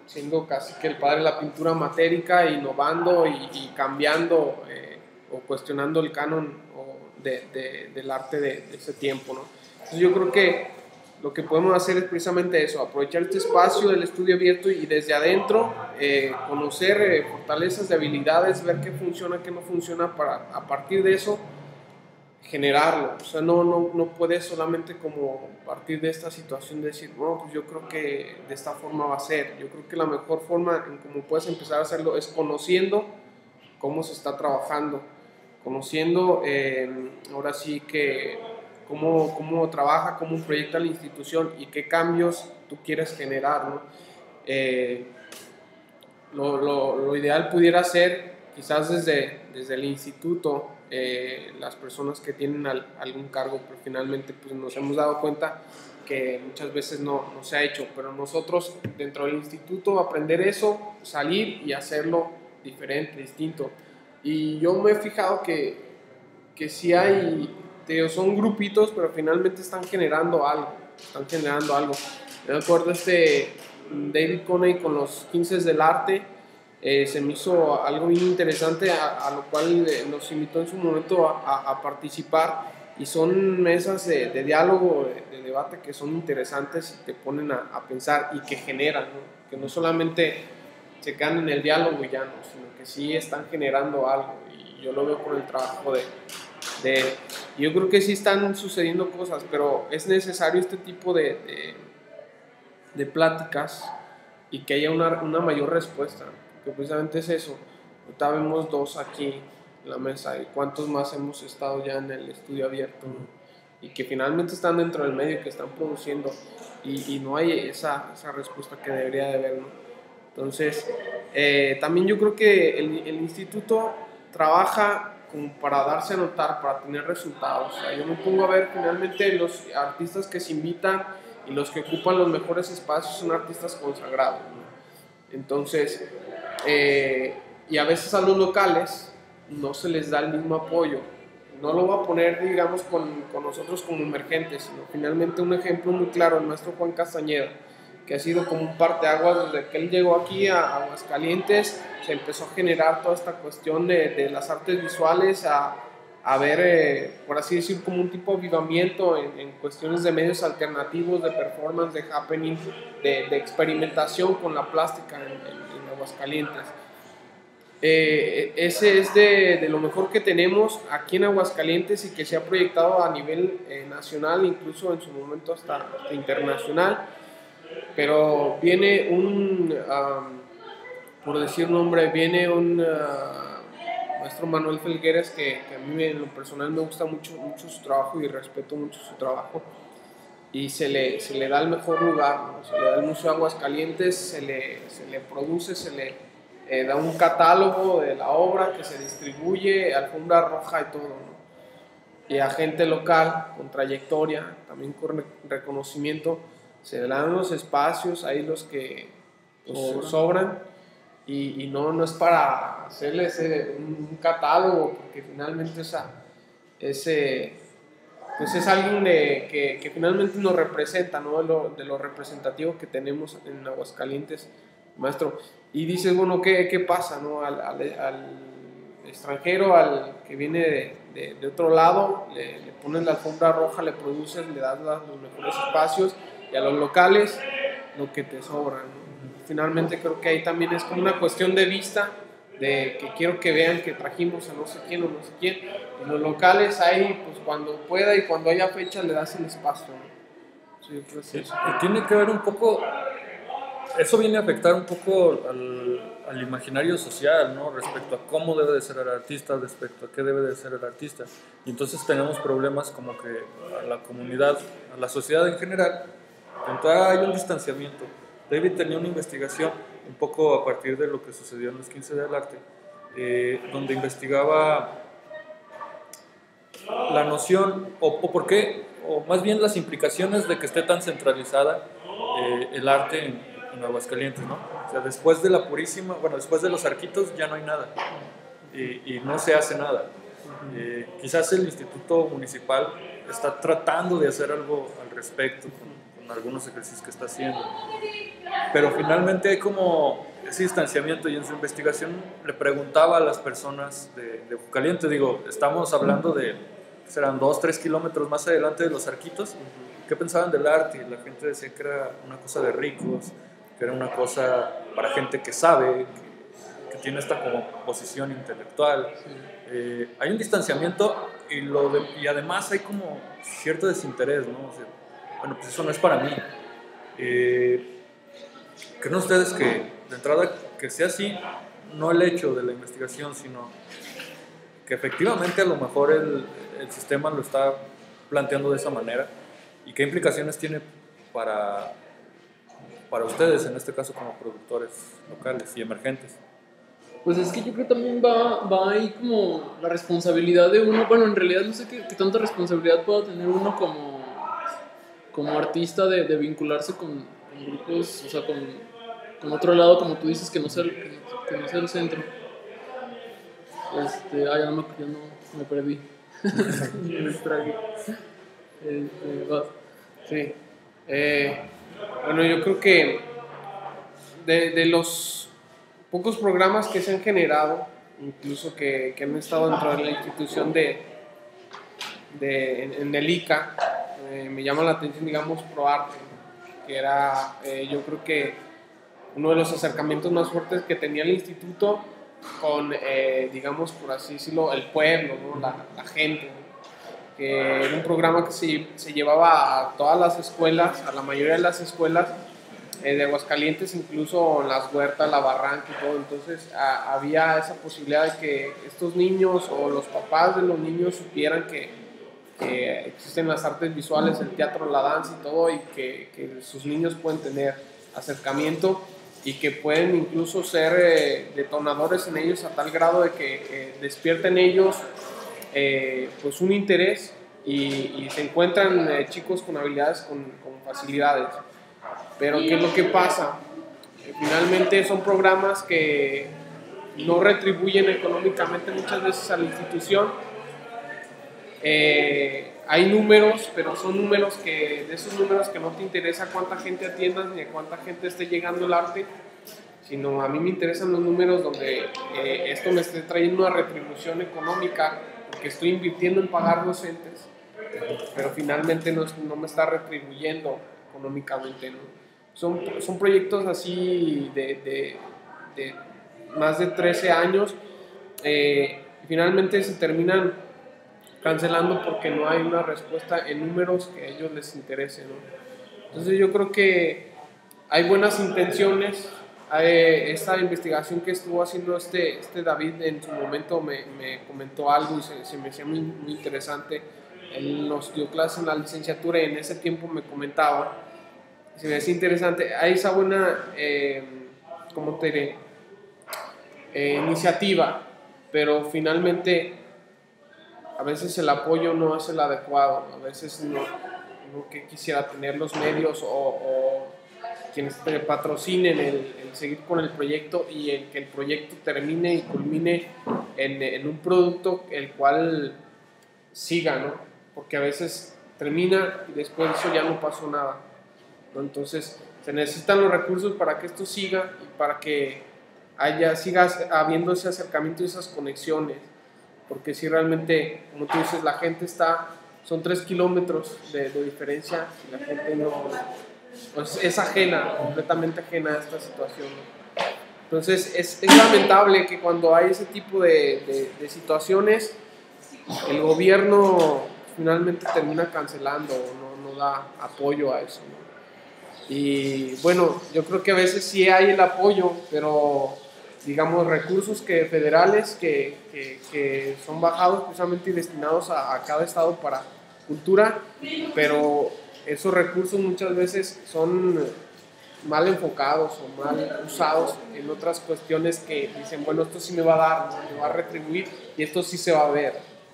B: siendo casi que el padre de la pintura matérica, innovando y cambiando o cuestionando el canon del arte de ese tiempo, ¿no? Entonces yo creo que lo que podemos hacer es precisamente eso, aprovechar este espacio del estudio abierto y desde adentro conocer fortalezas, debilidades, ver qué funciona, qué no funciona, para a partir de eso generarlo. O sea, no puedes solamente como partir de esta situación de decir, no, pues yo creo que de esta forma va a ser. Yo creo que la mejor forma en cómo puedes empezar a hacerlo es conociendo cómo se está trabajando, conociendo ahora sí que cómo trabaja, cómo proyecta la institución y qué cambios tú quieres generar, ¿no? Lo ideal pudiera ser quizás desde el instituto, las personas que tienen algún cargo, pero finalmente pues, nos hemos dado cuenta que muchas veces no se ha hecho, pero nosotros dentro del instituto aprender eso, salir y hacerlo diferente, distinto. Y yo me he fijado que sí hay, son grupitos, pero finalmente están generando algo. Me acuerdo David Coney con los 15 del arte, se me hizo algo bien interesante, a lo cual nos invitó en su momento a participar, y son mesas de diálogo, de debate que son interesantes y te ponen a pensar y que generan, ¿no? Que no solamente se quedan en el diálogo y ya no, sino que sí están generando algo, y yo lo veo con el trabajo yo creo que sí están sucediendo cosas, pero es necesario este tipo de pláticas y que haya una mayor respuesta, que precisamente es eso. Ahorita vemos dos aquí en la mesa, y cuántos más hemos estado ya en el estudio abierto, ¿no? Y que finalmente están dentro del medio, que están produciendo, y no hay esa respuesta que debería de haber, ¿no? Entonces, también yo creo que el instituto trabaja como para darse a notar, para tener resultados. O sea, yo me pongo a ver finalmente los artistas que se invitan y los que ocupan los mejores espacios son artistas consagrados, ¿no? Entonces, y a veces a los locales no se les da el mismo apoyo. No lo voy a poner, digamos, con nosotros como emergentes, sino finalmente un ejemplo muy claro, el maestro Juan Castañeda, que ha sido como un parteaguas desde que él llegó aquí a Aguascalientes. Se empezó a generar toda esta cuestión de las artes visuales, a ver, por así decir, como un tipo de avivamiento en cuestiones de medios alternativos, de performance, de happening, de experimentación con la plástica en Aguascalientes. Ese es de lo mejor que tenemos aquí en Aguascalientes, y que se ha proyectado a nivel nacional, incluso en su momento hasta internacional. Pero viene por decir nombre, viene un maestro Manuel Felgueres, que a mí en lo personal me gusta mucho su trabajo y respeto mucho su trabajo, y se le da el mejor lugar, ¿no? Se le da el Museo Aguascalientes, se le produce, se le da un catálogo de la obra que se distribuye, alfombra roja y todo, ¿no? Y a gente local con trayectoria, también con reconocimiento, se le dan los espacios, ahí los que pues, sobran, y no es para hacerles un catálogo, porque finalmente pues es alguien que finalmente nos representa, ¿no? De lo representativo que tenemos en Aguascalientes, maestro. Y dices, bueno, ¿qué pasa, ¿no? Al extranjero, al que viene de otro lado, le pones la alfombra roja, le produces, le das los mejores espacios, y a los locales lo que te sobra, ¿no? Finalmente creo que ahí también es como una cuestión de vista, de que quiero que vean que trajimos a no sé quién o no sé quién. En los locales ahí, pues cuando pueda y cuando haya fecha le das el espacio, ¿no? Sí, yo creo que eso.
A: Y tiene que ver un poco, eso viene a afectar un poco al imaginario social, ¿no? Respecto a cómo debe de ser el artista, respecto a qué debe de ser el artista. Y entonces tenemos problemas como que a la comunidad, a la sociedad en general, hay un distanciamiento. David tenía una investigación un poco a partir de lo que sucedió en los 15 del arte, donde investigaba la noción, o por qué, o más bien las implicaciones de que esté tan centralizada el arte en Aguascalientes, ¿no? O sea, después de la Purísima, bueno, después de los Arquitos ya no hay nada, y no se hace nada. Quizás el Instituto Municipal está tratando de hacer algo al respecto con algunos ejercicios que está haciendo, pero finalmente hay como ese distanciamiento, y en su investigación le preguntaba a las personas de Aguascalientes, digo, estamos hablando de, serán 2-3 kilómetros más adelante de los Arquitos, ¿qué pensaban del arte? Y la gente decía que era una cosa de ricos, que era una cosa para gente que sabe, que tiene esta como posición intelectual. Hay un distanciamiento y además hay como cierto desinterés, ¿no? O sea, bueno, pues eso no es para mí. ¿Creen ustedes que de entrada que sea así, no el hecho de la investigación, sino que efectivamente a lo mejor el sistema lo está planteando de esa manera? ¿Y qué implicaciones tiene para ustedes, en este caso como productores locales y emergentes?
C: Pues es que yo creo que también va ahí como la responsabilidad de uno. Bueno, en realidad no sé qué tanta responsabilidad pueda tener uno como artista de vincularse con grupos, o sea, con otro lado, como tú dices, que no sea el centro. Ya no me perdí. Me distraje.
B: Sí. Bueno, yo creo que de los pocos programas que se han generado, incluso que han estado dentro de la institución en el ICA, me llama la atención, digamos, ProArte, que era, yo creo que uno de los acercamientos más fuertes que tenía el instituto con, digamos, por así decirlo, el pueblo, ¿no? la gente, ¿no? Que era un programa que se llevaba a todas las escuelas, a la mayoría de las escuelas de Aguascalientes, incluso en las huertas, la barranca y todo. Entonces había esa posibilidad de que estos niños o los papás de los niños supieran que existen las artes visuales, el teatro, la danza y todo, y que sus niños pueden tener acercamiento y que pueden incluso ser detonadores en ellos a tal grado de que despierten ellos pues un interés y se encuentran chicos con habilidades, con facilidades. Pero ¿qué es lo que pasa? Finalmente son programas que no retribuyen económicamente muchas veces a la institución. Hay números, pero son números de esos números que no te interesa cuánta gente atiendas ni a cuánta gente esté llegando el arte, sino a mí me interesan los números donde esto me esté trayendo una retribución económica, porque estoy invirtiendo en pagar docentes, pero finalmente no me está retribuyendo económicamente, ¿no? Son proyectos así de más de 13 años, finalmente se terminan cancelando porque no hay una respuesta en números que a ellos les interese, ¿no? Entonces yo creo que hay buenas intenciones. Esta investigación que estuvo haciendo este David en su momento me comentó algo y se me hacía muy, muy interesante. Él nos dio clases en la licenciatura y en ese tiempo me comentaba, se me hacía interesante, hay esa buena ¿cómo te diré? Iniciativa, pero finalmente a veces el apoyo no es el adecuado, a veces no que quisiera tener los medios o quienes te patrocinen el seguir con el proyecto y el que el proyecto termine y culmine en un producto el cual siga, ¿no? Porque a veces termina y después de eso ya no pasó nada, ¿no? Entonces se necesitan los recursos para que esto siga y para que siga habiendo ese acercamiento y esas conexiones, porque si realmente, como tú dices, la gente son 3 kilómetros de diferencia y la gente pues, es ajena, completamente ajena a esta situación, ¿no? Entonces es lamentable que cuando hay ese tipo de situaciones, el gobierno finalmente termina cancelando o no da apoyo a eso, ¿no? Y bueno, yo creo que a veces sí hay el apoyo, pero digamos recursos federales que son bajados precisamente y destinados a cada estado para cultura, pero esos recursos muchas veces son mal enfocados o mal usados en otras cuestiones que dicen, bueno, esto sí me va a dar, ¿no? Me va a retribuir y esto sí se va a ver,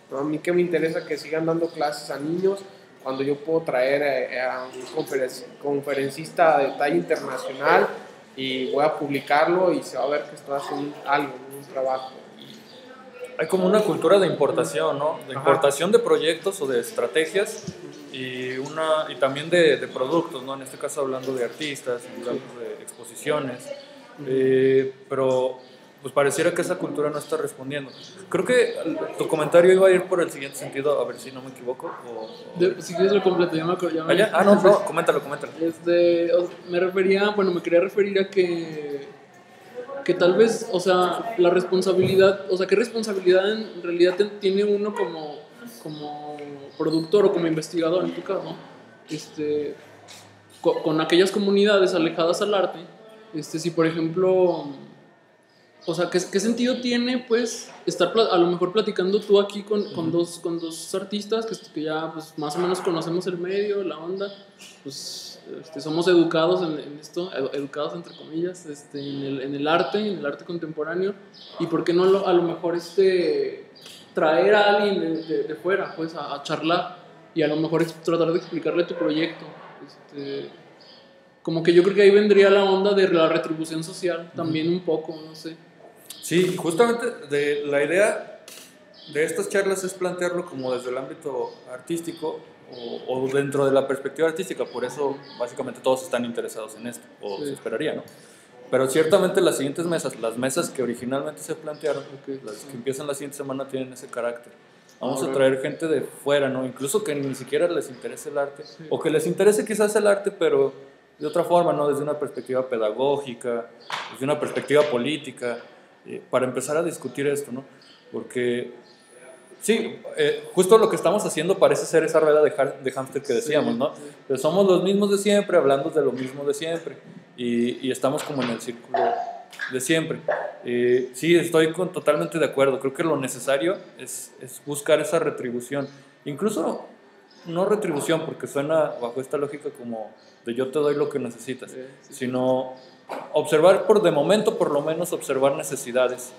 B: ¿no? A mí que me interesa que sigan dando clases a niños cuando yo puedo traer a un conferencista de talla internacional y voy a publicarlo y se va a ver que estoy haciendo algo, un trabajo.
A: Hay como una cultura de importación, ¿no? De importación de proyectos o de estrategias y también de productos, ¿no? En este caso hablando de artistas, hablando de exposiciones, pero pues pareciera que esa cultura no está respondiendo. Creo que tu comentario iba a ir por el siguiente sentido, a ver si no me equivoco.
C: Si quieres lo completo, ya me acuerdo.
A: No, coméntalo.
C: Me quería referir a que tal vez, o sea, la responsabilidad, o sea, ¿qué responsabilidad en realidad tiene uno como productor o como investigador en tu caso, con aquellas comunidades alejadas al arte? Si por ejemplo, o sea, ¿qué sentido tiene pues estar a lo mejor platicando tú aquí con dos artistas que ya pues más o menos conocemos el medio, la onda, pues somos educados en esto, educados entre comillas, en el arte contemporáneo, y por qué no a lo mejor traer a alguien de fuera pues a charlar y a lo mejor tratar de explicarle tu proyecto, como que yo creo que ahí vendría la onda de la retribución social también un poco, no sé.
A: Sí, justamente la idea de estas charlas es plantearlo como desde el ámbito artístico o dentro de la perspectiva artística, por eso básicamente todos están interesados en esto, o sí, se esperaría, ¿no? Pero ciertamente las siguientes mesas, las mesas que originalmente se plantearon, las que empiezan la siguiente semana tienen ese carácter. Vamos a traer gente de fuera, ¿no? Incluso que ni siquiera les interese el arte, o que les interese quizás el arte, pero de otra forma, ¿no? Desde una perspectiva pedagógica, desde una perspectiva política, para empezar a discutir esto, ¿no? Porque sí, justo lo que estamos haciendo parece ser esa rueda de hámster que decíamos, ¿no? Pero somos los mismos de siempre, hablando de lo mismo de siempre, y estamos como en el círculo de siempre. Sí, estoy totalmente de acuerdo. Creo que lo necesario es buscar esa retribución. Incluso no retribución, porque suena bajo esta lógica como de yo te doy lo que necesitas, sino observar de momento, por lo menos observar necesidades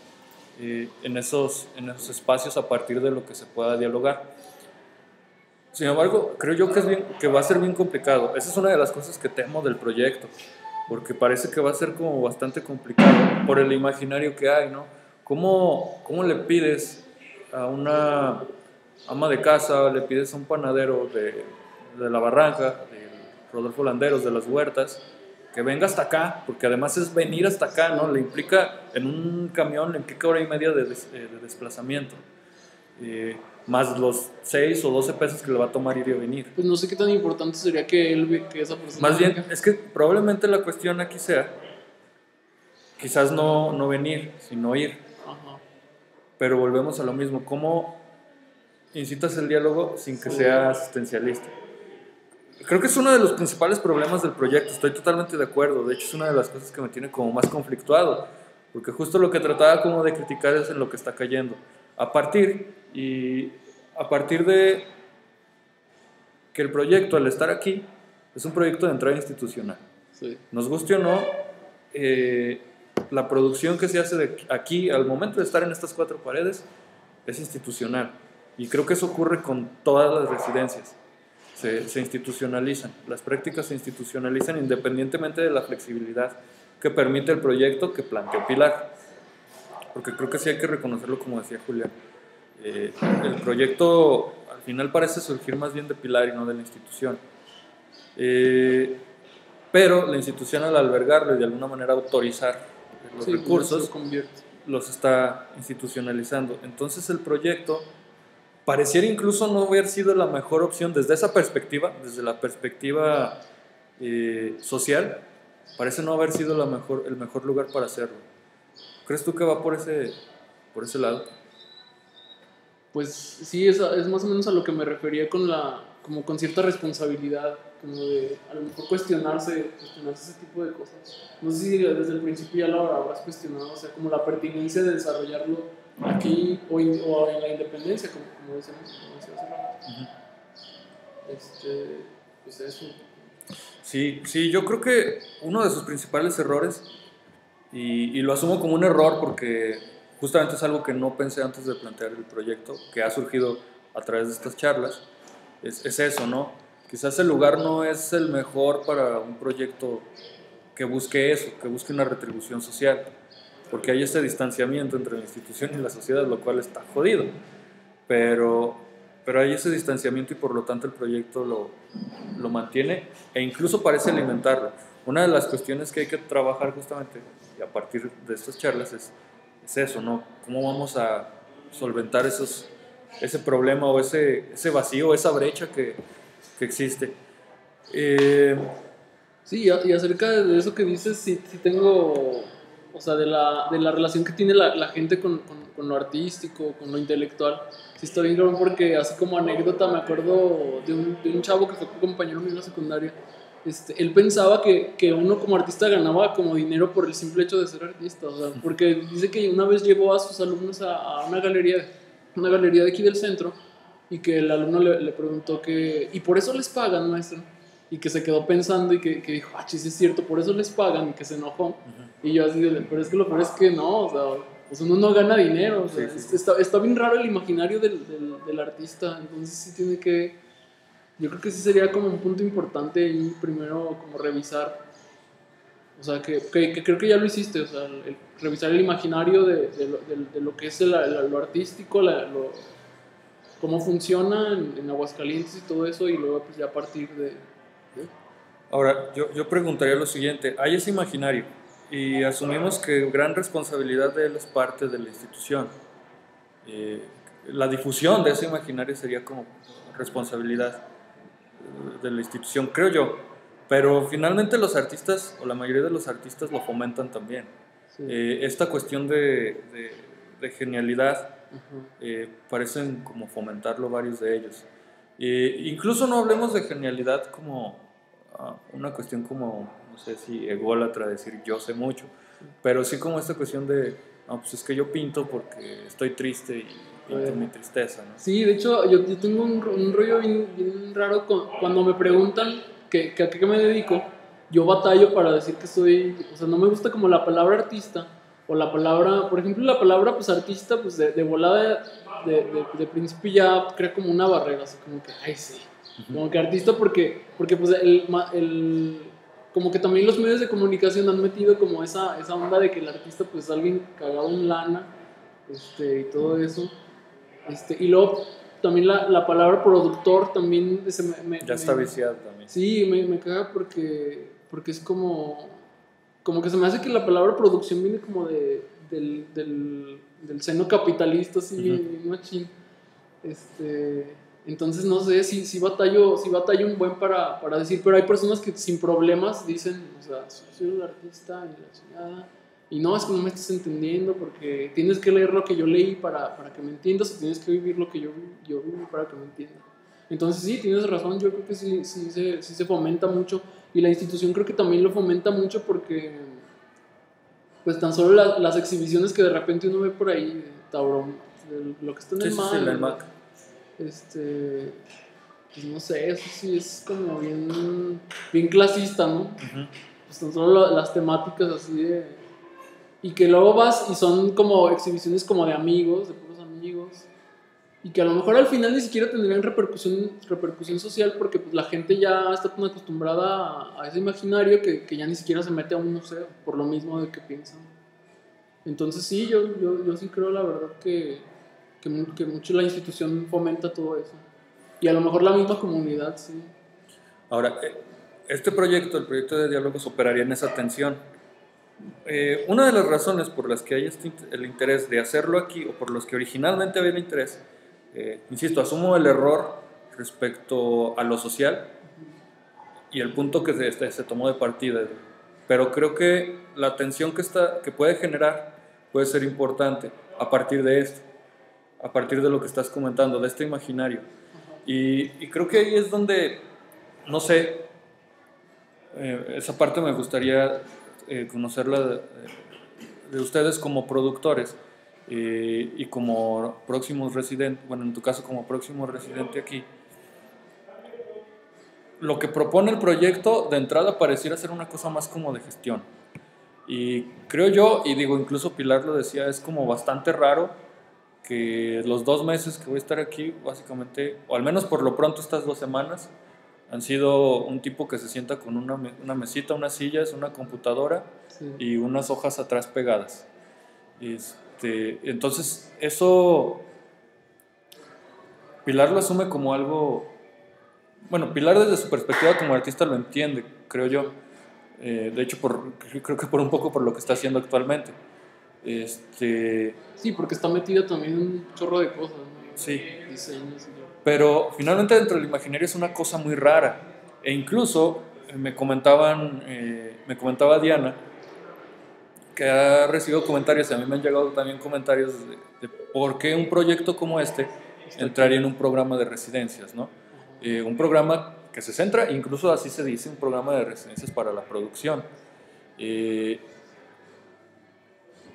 A: en esos espacios a partir de lo que se pueda dialogar. Sin embargo, creo yo que va a ser bien complicado. Esa es una de las cosas que temo del proyecto, porque parece que va a ser como bastante complicado por el imaginario que hay, ¿no? ¿Cómo le pides a una ama de casa, le pides a un panadero de la Barranca, de Rodolfo Landeros, de las Huertas, que venga hasta acá? Porque además es venir hasta acá, ¿no? Le implica, en un camión, le implica hora y media de desplazamiento, más los 6 o 12 pesos que le va a tomar ir y venir.
C: Pues no sé qué tan importante sería que esa persona...
A: Más bien, es que probablemente la cuestión aquí sea, quizás no venir, sino ir. Ajá. Pero volvemos a lo mismo, ¿cómo incitas el diálogo sin que sea asistencialista? Creo que es uno de los principales problemas del proyecto, estoy totalmente de acuerdo. De hecho, es una de las cosas que me tiene como más conflictuado, porque justo lo que trataba como de criticar es en lo que está cayendo. A partir de que el proyecto, al estar aquí, es un proyecto de entrada institucional. Sí. Nos guste o no, la producción que se hace aquí, al momento de estar en estas 4 paredes, es institucional. Y creo que eso ocurre con todas las residencias. Se institucionalizan, las prácticas se institucionalizan independientemente de la flexibilidad que permite el proyecto que planteó Pilar, porque creo que sí hay que reconocerlo, como decía Julián. El proyecto al final parece surgir más bien de Pilar y no de la institución, pero la institución, al albergarlo y de alguna manera autorizar los recursos, los está institucionalizando. Entonces el proyecto pareciera incluso no haber sido la mejor opción desde esa perspectiva, desde la perspectiva social, parece no haber sido el mejor lugar para hacerlo. ¿Crees tú que va por ese lado?
C: Pues sí, es más o menos a lo que me refería como con cierta responsabilidad, como de a lo mejor cuestionarse ese tipo de cosas. No sé si desde el principio ya lo habrás cuestionado, o sea, como la pertinencia de desarrollarlo aquí o en la independencia, como decía hace rato. Pues eso.
A: Sí, yo creo que uno de sus principales errores, y lo asumo como un error porque justamente es algo que no pensé antes de plantear el proyecto, que ha surgido a través de estas charlas, es eso, ¿no? Quizás el lugar no es el mejor para un proyecto que busque eso, que busque una retribución social, porque hay ese distanciamiento entre la institución y la sociedad, lo cual está jodido, pero, pero hay ese distanciamiento y por lo tanto el proyecto lo mantiene e incluso parece alimentarlo. Una de las cuestiones que hay que trabajar justamente y a partir de estas charlas es eso, ¿no? ¿Cómo vamos a solventar ese problema o ese vacío, esa brecha que existe?
C: Sí, y acerca de eso que dices, sí tengo, o sea, de la relación que tiene la gente con lo artístico, con lo intelectual. Sí está bien cabrón porque así como anécdota me acuerdo de un chavo que fue compañero mío en la secundaria. Él pensaba que uno como artista ganaba como dinero por el simple hecho de ser artista, o sea, porque dice que una vez llevó a sus alumnos a una galería de aquí del centro y que el alumno le preguntó que, ¿y por eso les pagan, maestro? Y que se quedó pensando y que dijo, ah, sí es cierto, por eso les pagan, y que se enojó. Y yo así, pero es que lo peor es que no, o sea, pues uno no gana dinero, o sea,
A: Sí.
C: Está bien raro el imaginario del artista, entonces sí tiene que, yo creo que sí sería como un punto importante ahí primero como revisar, o sea, que creo que ya lo hiciste, o sea, revisar el imaginario de lo que es lo artístico, cómo funciona en Aguascalientes y todo eso, y luego pues ya a partir de.
A: Ahora, yo preguntaría lo siguiente, hay ese imaginario y asumimos que gran responsabilidad de él es parte de la institución. La difusión de ese imaginario sería como responsabilidad de la institución, creo yo, pero finalmente los artistas, o la mayoría de los artistas lo fomentan también.
C: Sí.
A: Esta cuestión de genialidad, parecen como fomentarlo varios de ellos. Incluso no hablemos de genialidad como una cuestión como, no sé si ególatra, decir yo sé mucho, pero sí como esta cuestión de, no, pues es que yo pinto porque estoy triste y pinto mi tristeza, ¿no?
C: Sí, de hecho yo tengo un rollo bien raro cuando me preguntan a qué me dedico, yo batallo para decir que soy, o sea, no me gusta como la palabra artista o la palabra, por ejemplo, la palabra pues artista, pues de volada de principio ya crea como una barrera, así como que, ay sí, como que artista porque pues como que también los medios de comunicación han metido como esa onda de que el artista pues es alguien cagado en lana, y todo eso. Y luego también la palabra productor también
A: Ya está viciado también.
C: Sí, me caga porque es como que se me hace que la palabra producción viene como del seno capitalista, así, bien machín. Entonces no sé, si batallo un buen para decir, pero hay personas que sin problemas dicen, o sea, soy un artista y la chingada. Y no, es que no me estás entendiendo porque tienes que leer lo que yo leí para que me entiendas o tienes que vivir lo que yo viví para que me entiendas. Entonces sí, tienes razón, yo creo que sí se fomenta mucho y la institución creo que también lo fomenta mucho porque pues tan solo las exhibiciones que de repente uno ve por ahí, de Taurón, de lo que está en el MAC,
A: en el MAC.
C: Pues no sé, eso sí es como bien clasista, ¿no? Pues tan solo las temáticas así de... Y que luego vas y son como exhibiciones como de amigos, de puros amigos. Y que a lo mejor al final ni siquiera tendrían repercusión social porque pues la gente ya está tan acostumbrada a ese imaginario que ya ni siquiera se mete a un museo por lo mismo de que piensan. Entonces sí, yo sí creo la verdad que mucho la institución fomenta todo eso. Y a lo mejor la misma comunidad, sí.
A: Ahora, este proyecto, el proyecto de diálogos, operaría en esa tensión. Una de las razones por las que hay el interés de hacerlo aquí, o por los que originalmente había el interés, insisto, asumo el error respecto a lo social, y el punto que se tomó de partida. Pero creo que la tensión que puede generar puede ser importante a partir de esto, a partir de lo que estás comentando, de este imaginario. Y creo que ahí es donde, no sé, esa parte me gustaría conocerla de ustedes como productores y como próximos residentes, bueno, en tu caso como próximo residente aquí. Lo que propone el proyecto de entrada pareciera ser una cosa más como de gestión. Y creo yo, y digo, incluso Pilar lo decía, es como bastante raro que los 2 meses que voy a estar aquí, básicamente, o al menos por lo pronto estas 2 semanas, han sido un tipo que se sienta con una mesita, unas sillas, una computadora y unas hojas atrás pegadas. Entonces, eso Pilar lo asume como algo... Bueno, Pilar desde su perspectiva como artista lo entiende, creo yo. De hecho, creo que por un poco por lo que está haciendo actualmente.
C: Sí, porque está metida también en un chorro de cosas, ¿no?
A: Sí.
C: Diseños.
A: Pero finalmente dentro del imaginario es una cosa muy rara. E incluso me comentaba Diana que ha recibido comentarios, y a mí me han llegado también comentarios de por qué un proyecto como este entraría en un programa de residencias, ¿no? Un programa que se centra, incluso así se dice, un programa de residencias para la producción.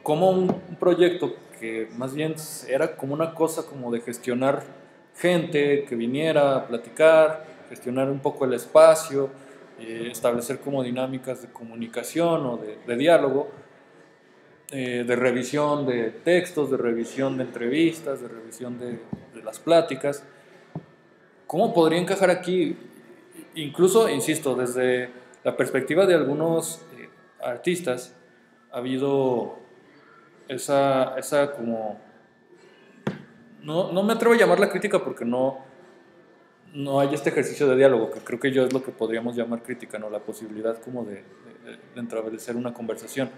A: Como un proyecto que más bien era como una cosa como de gestionar gente que viniera a platicar, gestionar un poco el espacio, establecer como dinámicas de comunicación o de diálogo, de revisión de textos, de revisión de entrevistas, de revisión de las pláticas. ¿Cómo podría encajar aquí? Incluso, insisto, desde la perspectiva de algunos artistas, ha habido esa como... No me atrevo a llamarla crítica porque no hay este ejercicio de diálogo, que creo que yo es lo que podríamos llamar crítica, ¿no? La posibilidad como de establecer una conversación.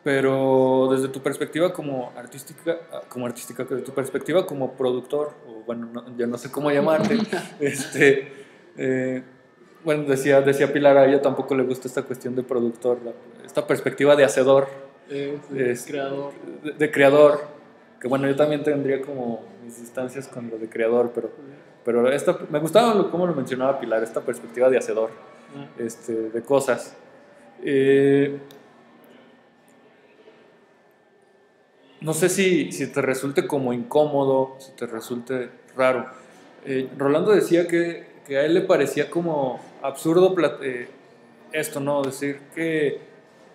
A: Pero desde tu perspectiva como artística, desde tu perspectiva como productor, o bueno, ya no sé cómo llamarte, bueno, decía Pilar, a ella tampoco le gusta esta cuestión de productor, esta perspectiva de hacedor,
C: creador.
A: De creador, que bueno, yo también tendría como mis distancias con lo de creador, pero me gustaba cómo lo mencionaba Pilar, esta perspectiva de hacedor, de cosas. No sé si te resulte como incómodo, si te resulte raro. Rolando decía que a él le parecía como absurdo esto, ¿no? Decir que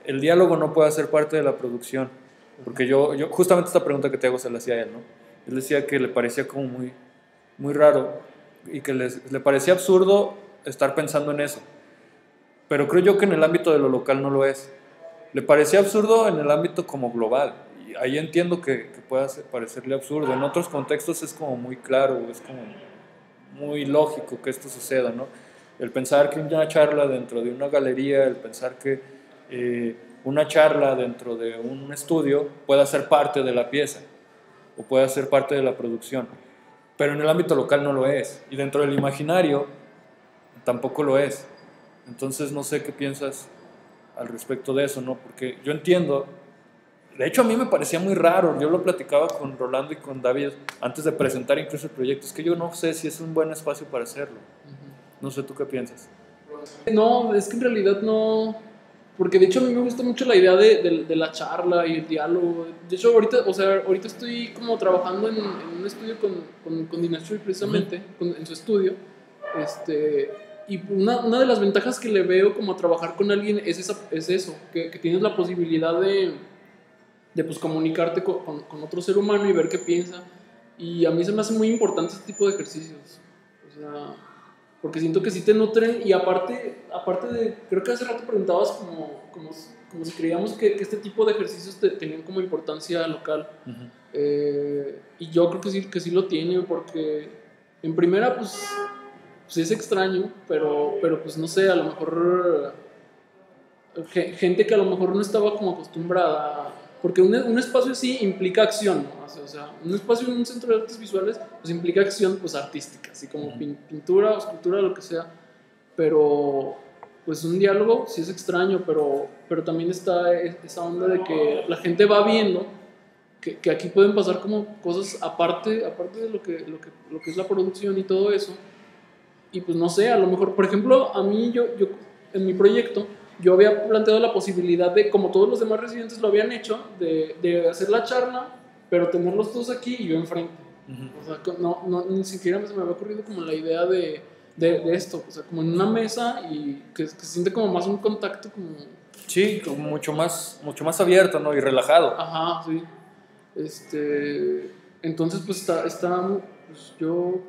A: el diálogo no puede ser parte de la producción. Porque yo justamente esta pregunta que te hago se la hacía a él, ¿no? Él decía que le parecía como muy, muy raro y que le parecía absurdo estar pensando en eso. Pero creo yo que en el ámbito de lo local no lo es. Le parecía absurdo en el ámbito como global. Y ahí entiendo que pueda parecerle absurdo. En otros contextos es como muy claro, es como muy lógico que esto suceda, ¿no? El pensar que una charla dentro de una galería, el pensar que una charla dentro de un estudio pueda ser parte de la pieza o pueda ser parte de la producción. Pero en el ámbito local no lo es. Y dentro del imaginario tampoco lo es. Entonces no sé qué piensas al respecto de eso, ¿no? Porque yo entiendo, de hecho a mí me parecía muy raro, yo lo platicaba con Rolando y con David antes de presentar incluso el proyecto, es que yo no sé si es un buen espacio para hacerlo. No sé, ¿tú qué piensas?
C: No, es que en realidad no, porque de hecho a mí me gusta mucho la idea de la charla y el diálogo. De hecho ahorita estoy como trabajando en un estudio con Dinastry precisamente, en su estudio, y una de las ventajas que le veo como a trabajar con alguien es eso, que tienes la posibilidad de pues comunicarte con otro ser humano y ver qué piensa. Y a mí se me hace muy importante este tipo de ejercicios. O sea, porque siento que sí te nutren y aparte de, creo que hace rato preguntabas como si creíamos que este tipo de ejercicios tenían como importancia local. Y yo creo que sí lo tiene, porque en primera pues es extraño, pero pues no sé, a lo mejor gente que a lo mejor no estaba como acostumbrada, porque un espacio así implica acción, ¿no? O sea, un espacio en un centro de artes visuales pues implica acción pues artística, así como pintura o escultura, lo que sea, pero pues un diálogo sí es extraño, pero también está esa onda de que la gente va viendo que aquí pueden pasar como cosas aparte de lo que es la producción y todo eso. Y pues no sé, a lo mejor, por ejemplo, a mí yo en mi proyecto, yo había planteado la posibilidad de, como todos los demás residentes lo habían hecho, de hacer la charla, pero tenerlos todos aquí y yo enfrente. O sea, ni siquiera se me había ocurrido como la idea de esto, o sea, como en una mesa y que se siente como más un contacto como...
A: Sí, como mucho más abierto, ¿no? Y relajado.
C: Ajá, sí. Entonces, pues pues yo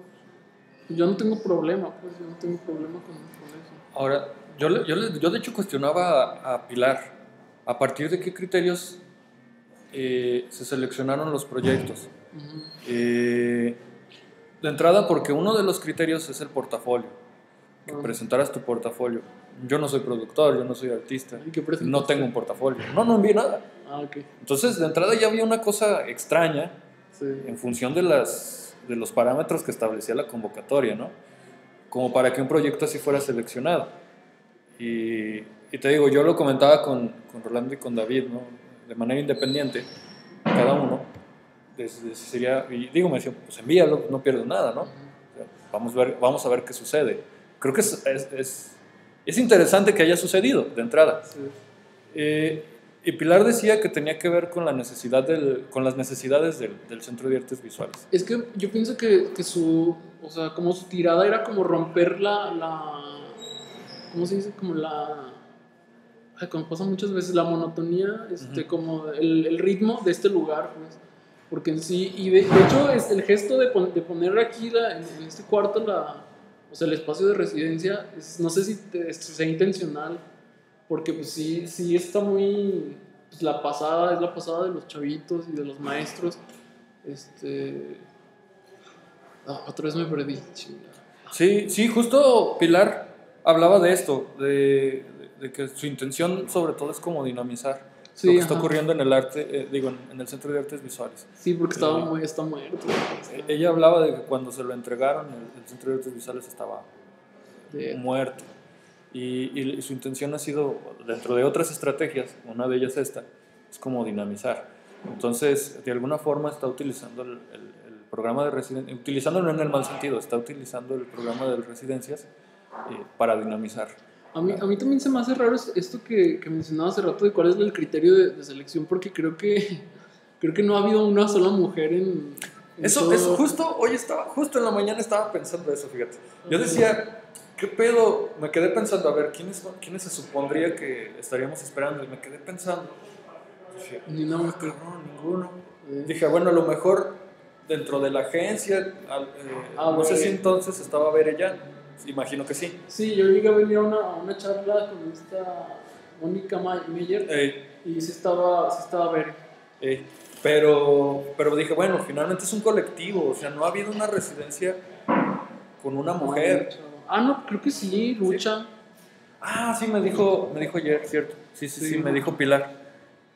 C: no tengo problema, pues yo no tengo problema con eso.
A: Ahora, yo de hecho cuestionaba a Pilar, ¿a partir de qué criterios se seleccionaron los proyectos? De entrada, porque uno de los criterios es el portafolio, que presentaras tu portafolio. Yo no soy productor, yo no soy artista, no tengo un portafolio, no envié nada.
C: Okay.
A: Entonces, de entrada ya había una cosa extraña, sí, en función de los parámetros que establecía la convocatoria, ¿no? Como para que un proyecto así fuera seleccionado. Y te digo, yo lo comentaba con Rolando y con David, ¿no? De manera independiente, cada uno. Y digo, me decían, pues envíalo, no pierdes nada, ¿no? O sea, vamos a ver qué sucede. Creo que es interesante que haya sucedido, de entrada. Sí. Y Pilar decía que tenía que ver con las necesidades del Centro de Artes Visuales.
C: Es que yo pienso que o sea, como su tirada era como romper ¿cómo se dice? Como pasa muchas veces, la monotonía, como el ritmo de este lugar, pues. Porque en sí, y de hecho es el gesto de poner aquí en este cuarto o sea, el espacio de residencia, no sé si sea intencional, porque pues sí está muy, pues es la pasada de los chavitos y de los maestros. Otra vez me perdí, chingada.
A: Sí, justo Pilar hablaba de esto, de que su intención sobre todo es como dinamizar lo que está ocurriendo en el arte, en el Centro de Artes Visuales.
C: Sí, porque está muerto.
A: Ella hablaba de que cuando se lo entregaron, el Centro de Artes Visuales estaba muerto. Y su intención ha sido, dentro de otras estrategias, una de ellas esta, es como dinamizar. Entonces, de alguna forma está utilizando el programa de residencias, utilizándolo en el mal sentido, está utilizando el programa de residencias para dinamizar.
C: A mí también se me hace raro esto que mencionaba hace rato de cuál es el criterio de selección, porque creo que no ha habido una sola mujer en
A: eso es justo, justo en la mañana estaba pensando eso, fíjate. Yo decía, ¿qué pedo? Me quedé pensando, a ver, ¿quiénes se supondría que estaríamos esperando? Y me quedé pensando, dije, ninguno. Dije, bueno, a lo mejor dentro de la agencia, no sé si entonces estaba Verella. Imagino que sí.
C: Sí, yo llegué a venir a una charla con esta Mónica Meyer y sí estaba ver.
A: Pero dije, bueno, finalmente es un colectivo, o sea, no ha habido una residencia con una mujer.
C: No, creo que sí, Lucha.
A: Sí, me dijo ayer, cierto. Sí, me dijo Pilar.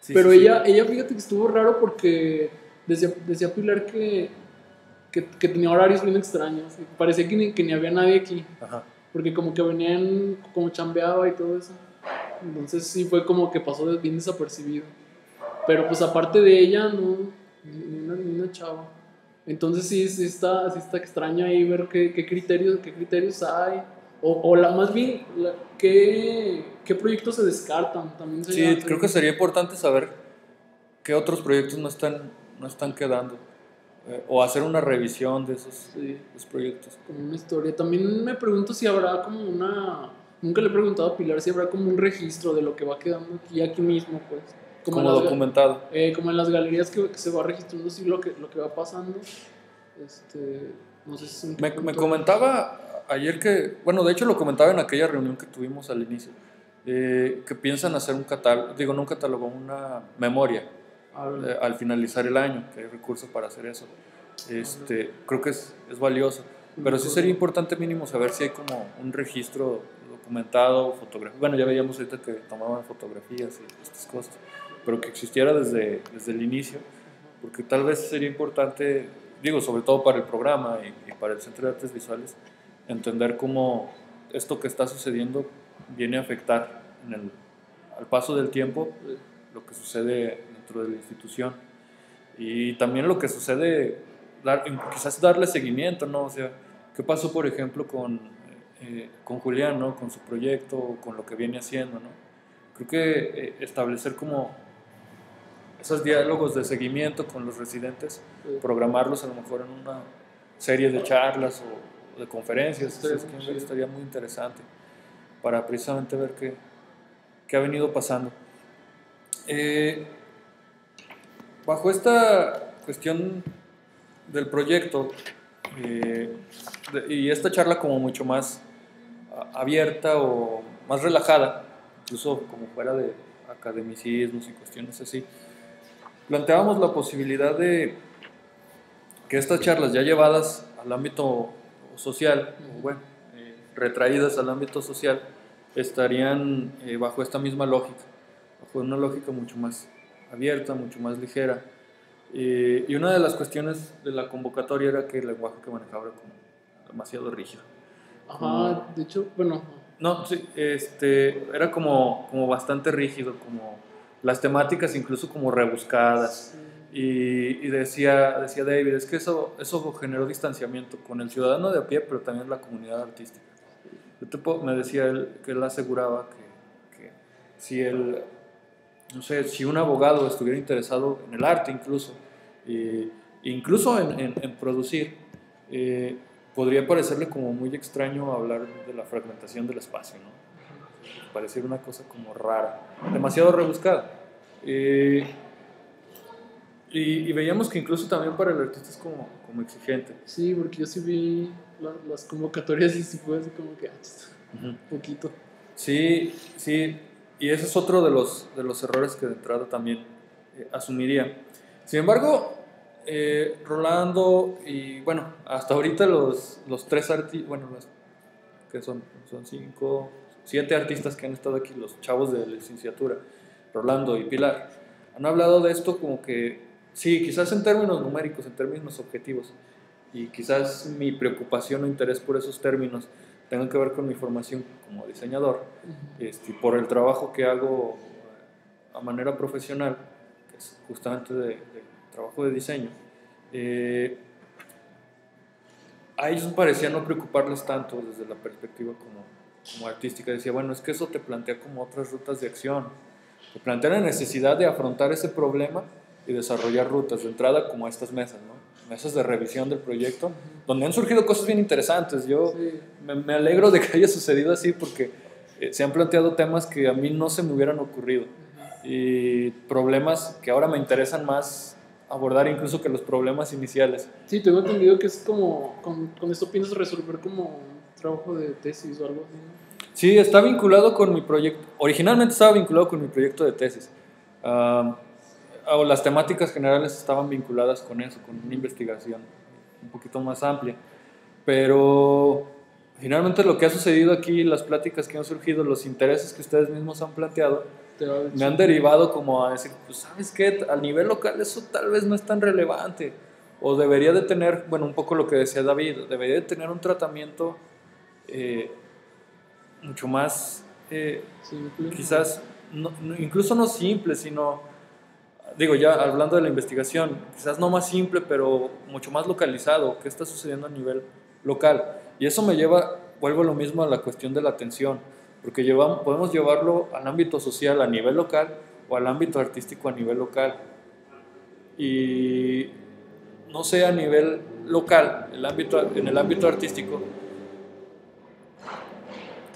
C: Pero ella, fíjate que estuvo raro porque decía Pilar que tenía horarios bien extraños. Parecía que ni había nadie aquí. Ajá. Porque como que venían, como chambeaba y todo eso. Entonces sí fue como que pasó bien desapercibido. Pero pues aparte de ella, no, ni una chava. Entonces sí está extraño ahí ver qué criterios hay. O más bien, qué proyectos se descartan. También
A: creo que sería importante saber qué otros proyectos no están quedando. O hacer una revisión de esos proyectos.
C: Como una historia. También me pregunto si habrá como nunca le he preguntado a Pilar si habrá como un registro de lo que va quedando aquí mismo, pues.
A: Como documentado.
C: Como en las galerías que se va registrando así lo que va pasando. No sé si
A: me comentaba ayer que, bueno, de hecho lo comentaba en aquella reunión que tuvimos al inicio, que piensan hacer un catálogo, no un catálogo, una memoria. Al finalizar el año, que hay recursos para hacer eso. Creo que es valioso, pero sí sería importante mínimo saber si hay como un registro documentado, fotografía. Bueno, ya veíamos ahorita que tomaban fotografías y estas cosas, pero que existiera desde el inicio, porque tal vez sería importante, sobre todo para el programa y para el Centro de Artes Visuales, entender cómo esto que está sucediendo viene a afectar al paso del tiempo lo que sucede dentro de la institución y también lo que sucede, quizás darle seguimiento, ¿no? O sea, ¿qué pasó, por ejemplo, con Julián, ¿no? Con su proyecto, con lo que viene haciendo, ¿no? Creo que establecer como esos diálogos de seguimiento con los residentes, programarlos a lo mejor en una serie de charlas o de conferencias, estaría muy interesante para precisamente ver qué ha venido pasando. Bajo esta cuestión del proyecto y esta charla como mucho más abierta o más relajada, incluso como fuera de academicismos y cuestiones así, planteábamos la posibilidad de que estas charlas ya llevadas al ámbito social, o bueno, retraídas al ámbito social, estarían bajo esta misma lógica, bajo una lógica mucho más abierta, mucho más ligera. Y una de las cuestiones de la convocatoria era que el lenguaje que manejaba era como demasiado rígido.
C: Ajá, de hecho, bueno.
A: No, sí, era como bastante rígido, como las temáticas incluso como rebuscadas.
C: Sí.
A: Y decía David, es que eso generó distanciamiento con el ciudadano de a pie, pero también la comunidad artística. Me decía él que él aseguraba que si no sé, si un abogado estuviera interesado en el arte incluso en producir, podría parecerle como muy extraño hablar de la fragmentación del espacio, ¿no? Pareciera una cosa como rara, demasiado rebuscada. Y veíamos que incluso también para el artista es como exigente.
C: Sí, porque yo sí vi las convocatorias y sí fue así como que un poquito.
A: Sí, y ese es otro de los errores que de entrada también asumiría. Sin embargo, Rolando y bueno, hasta ahorita los tres artistas, bueno, que son 7 artistas que han estado aquí, los chavos de la licenciatura, Rolando y Pilar, han hablado de esto como que, sí, quizás en términos numéricos, en términos objetivos, y quizás mi preocupación o interés por esos términos tengan que ver con mi formación como diseñador, por el trabajo que hago a manera profesional, que es justamente de trabajo de diseño. A ellos parecía no preocuparles tanto desde la perspectiva como artística. Decía, bueno, es que eso te plantea como otras rutas de acción, te plantea la necesidad de afrontar ese problema y desarrollar rutas de entrada como estas mesas, ¿no? Mesas de revisión del proyecto, donde han surgido cosas bien interesantes. Yo me alegro de que haya sucedido así porque se han planteado temas que a mí no se me hubieran ocurrido y problemas que ahora me interesan más abordar incluso que los problemas iniciales.
C: Sí, tengo entendido que es como, con esto piensas resolver como un trabajo de tesis o algo así, ¿no?
A: Sí, está vinculado con mi proyecto, originalmente estaba vinculado con mi proyecto de tesis. O las temáticas generales estaban vinculadas con eso, con una investigación un poquito más amplia. Pero finalmente lo que ha sucedido aquí, las pláticas que han surgido, los intereses que ustedes mismos han planteado, me han derivado como a decir, pues ¿sabes qué? A nivel local eso tal vez no es tan relevante. O debería de tener, bueno, un poco lo que decía David, debería de tener un tratamiento mucho más, quizás, incluso no simple, sino... Digo, ya hablando de la investigación, quizás no más simple, pero mucho más localizado, qué está sucediendo a nivel local. Y eso me lleva, vuelvo a lo mismo a la cuestión de la atención, porque podemos llevarlo al ámbito social a nivel local o al ámbito artístico a nivel local. Y no sé, a nivel local, en el ámbito artístico,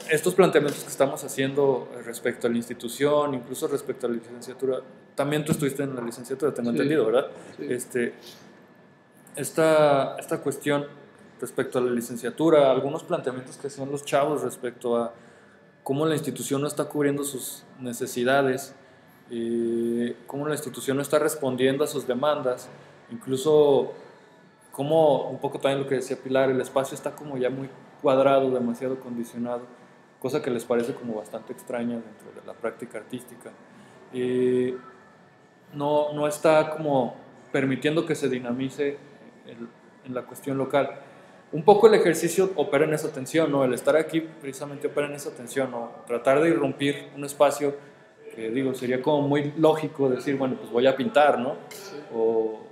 A: estos planteamientos que estamos haciendo respecto a la institución, incluso respecto a la licenciatura, también tú estuviste en la licenciatura, tengo entendido, ¿verdad? Sí. Esta cuestión respecto a la licenciatura, algunos planteamientos que hacían los chavos respecto a cómo la institución no está cubriendo sus necesidades, cómo la institución no está respondiendo a sus demandas, incluso cómo, un poco también lo que decía Pilar, el espacio está como ya muy cuadrado, demasiado condicionado, cosa que les parece como bastante extraña dentro de la práctica artística. No está como permitiendo que se dinamice en la cuestión local. un poco el ejercicio opera en esa tensión, ¿no? El estar aquí precisamente opera en esa tensión, ¿no? Tratar de irrumpir un espacio que, digo, sería como muy lógico decir, bueno, pues voy a pintar, ¿no?
C: Sí.
A: O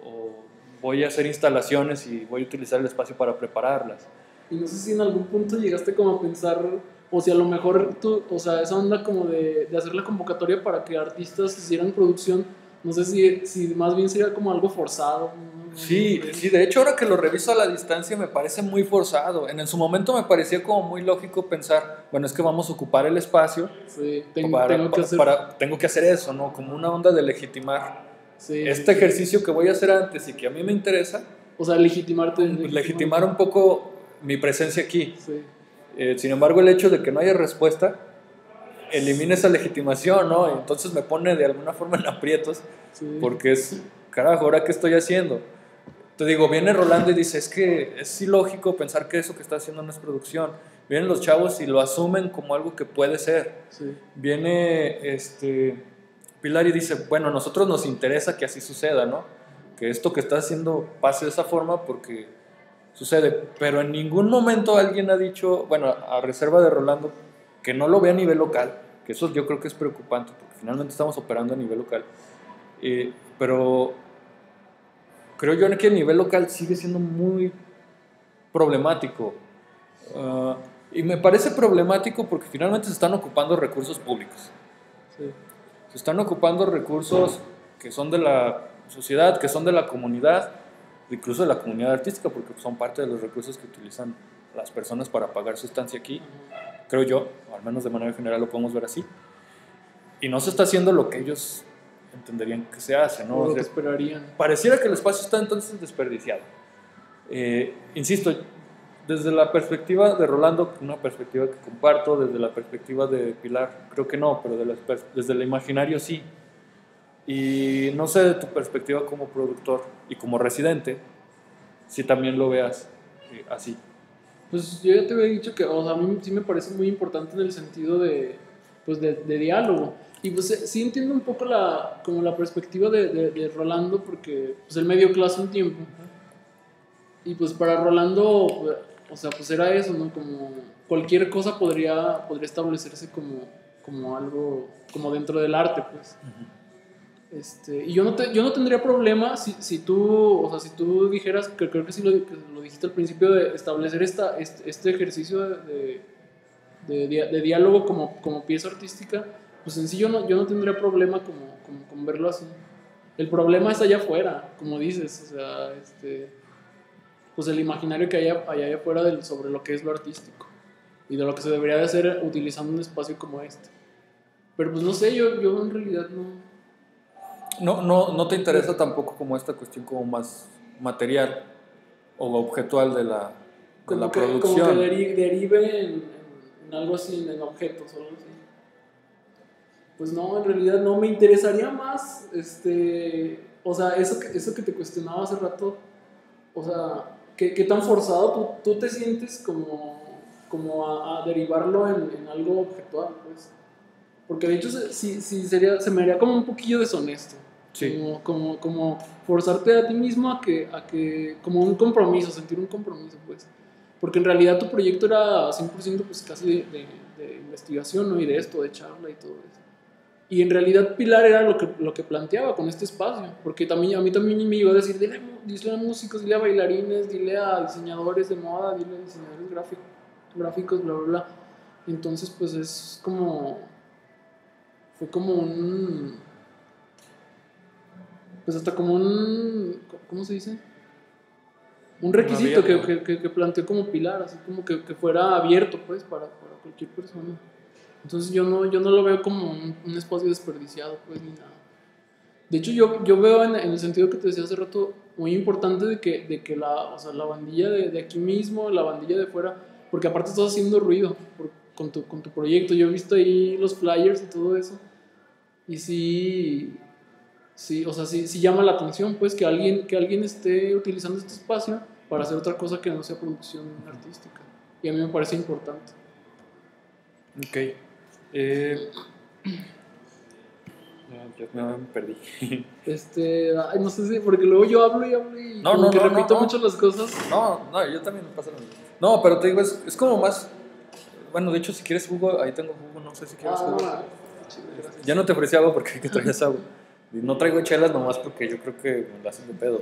A: voy a hacer instalaciones y voy a utilizar el espacio para prepararlas.
C: Y no sé si en algún punto llegaste como a pensar, o si a lo mejor tú, o sea, esa onda como de hacer la convocatoria para que artistas hicieran producción, no sé si más bien sería como algo forzado.
A: Sí, sí, de hecho ahora que lo reviso a la distancia me parece muy forzado. En su momento me parecía como muy lógico pensar, bueno, es que vamos a ocupar el espacio
C: Sí,
A: tengo que hacer eso, ¿no? Como una onda de legitimar
C: sí,
A: este ejercicio que voy a hacer antes y que a mí me interesa,
C: o sea,
A: legitimar un poco mi presencia aquí.
C: Sí.
A: Sin embargo, el hecho de que no haya respuesta elimina esa legitimación, ¿no? Entonces me pone de alguna forma en aprietos,
C: Sí.
A: porque es, carajo, ¿ahora qué estoy haciendo? Te digo, viene Rolando y dice, es que es ilógico pensar que eso que está haciendo no es producción. Vienen los chavos y lo asumen como algo que puede ser.
C: Sí.
A: Viene Pilar y dice, bueno, a nosotros nos interesa que así suceda, ¿no? Que esto que está haciendo pase de esa forma porque sucede. Pero en ningún momento alguien ha dicho, bueno, a reserva de Rolando, que no lo ve a nivel local, que eso yo creo que es preocupante, porque finalmente estamos operando a nivel local. Pero creo yo que a nivel local sigue siendo muy problemático. Y me parece problemático porque finalmente se están ocupando recursos públicos.
C: Sí.
A: Se están ocupando recursos que son de la sociedad, que son de la comunidad, incluso de la comunidad artística, porque son parte de los recursos que utilizan las personas para pagar su estancia aquí. Creo yo, o al menos de manera general lo podemos ver así. Y no se está haciendo lo que ellos entenderían que se hace, ¿no?
C: O lo que esperarían.
A: Pareciera que el espacio está entonces desperdiciado. Insisto, desde la perspectiva de Rolando, una perspectiva que comparto, desde la perspectiva de Pilar, creo que no, pero desde el imaginario sí. Y no sé de tu perspectiva como productor y como residente, si también lo veas así.
C: Pues yo ya te había dicho que, o sea, a mí sí me parece muy importante en el sentido de, pues de diálogo. Y pues sí entiendo un poco como la perspectiva de Rolando, porque pues él me dio clase un tiempo. Y pues para Rolando, pues, o sea, pues era eso, ¿no? Como cualquier cosa podría establecerse como algo, como dentro del arte, pues. Y yo no tendría problema si tú, o sea, si tú dijeras, que creo que sí que lo dijiste al principio, de establecer este ejercicio de diálogo como pieza artística, pues en sí yo no tendría problema como verlo así. El problema es allá afuera, como dices, o sea, pues el imaginario que hay allá afuera sobre lo que es lo artístico y de lo que se debería de hacer utilizando un espacio como este. Pero pues no sé, yo en realidad no...
A: No te interesa tampoco como esta cuestión como más material o objetual de la producción.
C: Como que derive en algo así, en objetos o algo así. Pues no, en realidad no, me interesaría más, o sea, eso que te cuestionaba hace rato, o sea, ¿qué tan forzado tú te sientes como a derivarlo en algo objetual, pues? Porque de hecho se me haría como un poquillo deshonesto.
A: Sí.
C: Como forzarte a ti mismo a que como un compromiso, sentir un compromiso, pues. Porque en realidad tu proyecto era 100% pues casi de investigación, ¿no? Y de esto, de charla y todo eso. Y en realidad Pilar era lo que planteaba con este espacio, porque a mí también me iba a decir, dile a músicos, dile a bailarines, dile a diseñadores de moda, dile a diseñadores gráficos, bla, bla, bla. Entonces pues fue como pues hasta como ¿cómo se dice? Un requisito que planteó como Pilar, así como que fuera abierto pues para cualquier persona. Entonces yo no lo veo como un espacio desperdiciado, pues, ni nada. De hecho, yo veo en el sentido que te decía hace rato, muy importante de que o sea, la bandilla de aquí mismo, la bandilla de fuera, porque aparte estás haciendo ruido con tu proyecto. Yo he visto ahí los flyers y todo eso, y sí, o sea, sí llama la atención, pues, que alguien esté utilizando este espacio para hacer otra cosa que no sea producción artística. Y a mí me parece importante.
A: Ok. No, me perdí.
C: Ay, no sé si, porque luego yo hablo y hablo y como que repito mucho las cosas.
A: No, yo también me pasa lo mismo. No, pero te digo, es como más. Bueno, de hecho, si quieres jugo, ahí tengo jugo, no sé si quieres jugo.
C: Chido,
A: Ya no te ofrecí agua porque que traías agua. Y no traigo chelas nomás porque yo creo que me la hacen de pedo,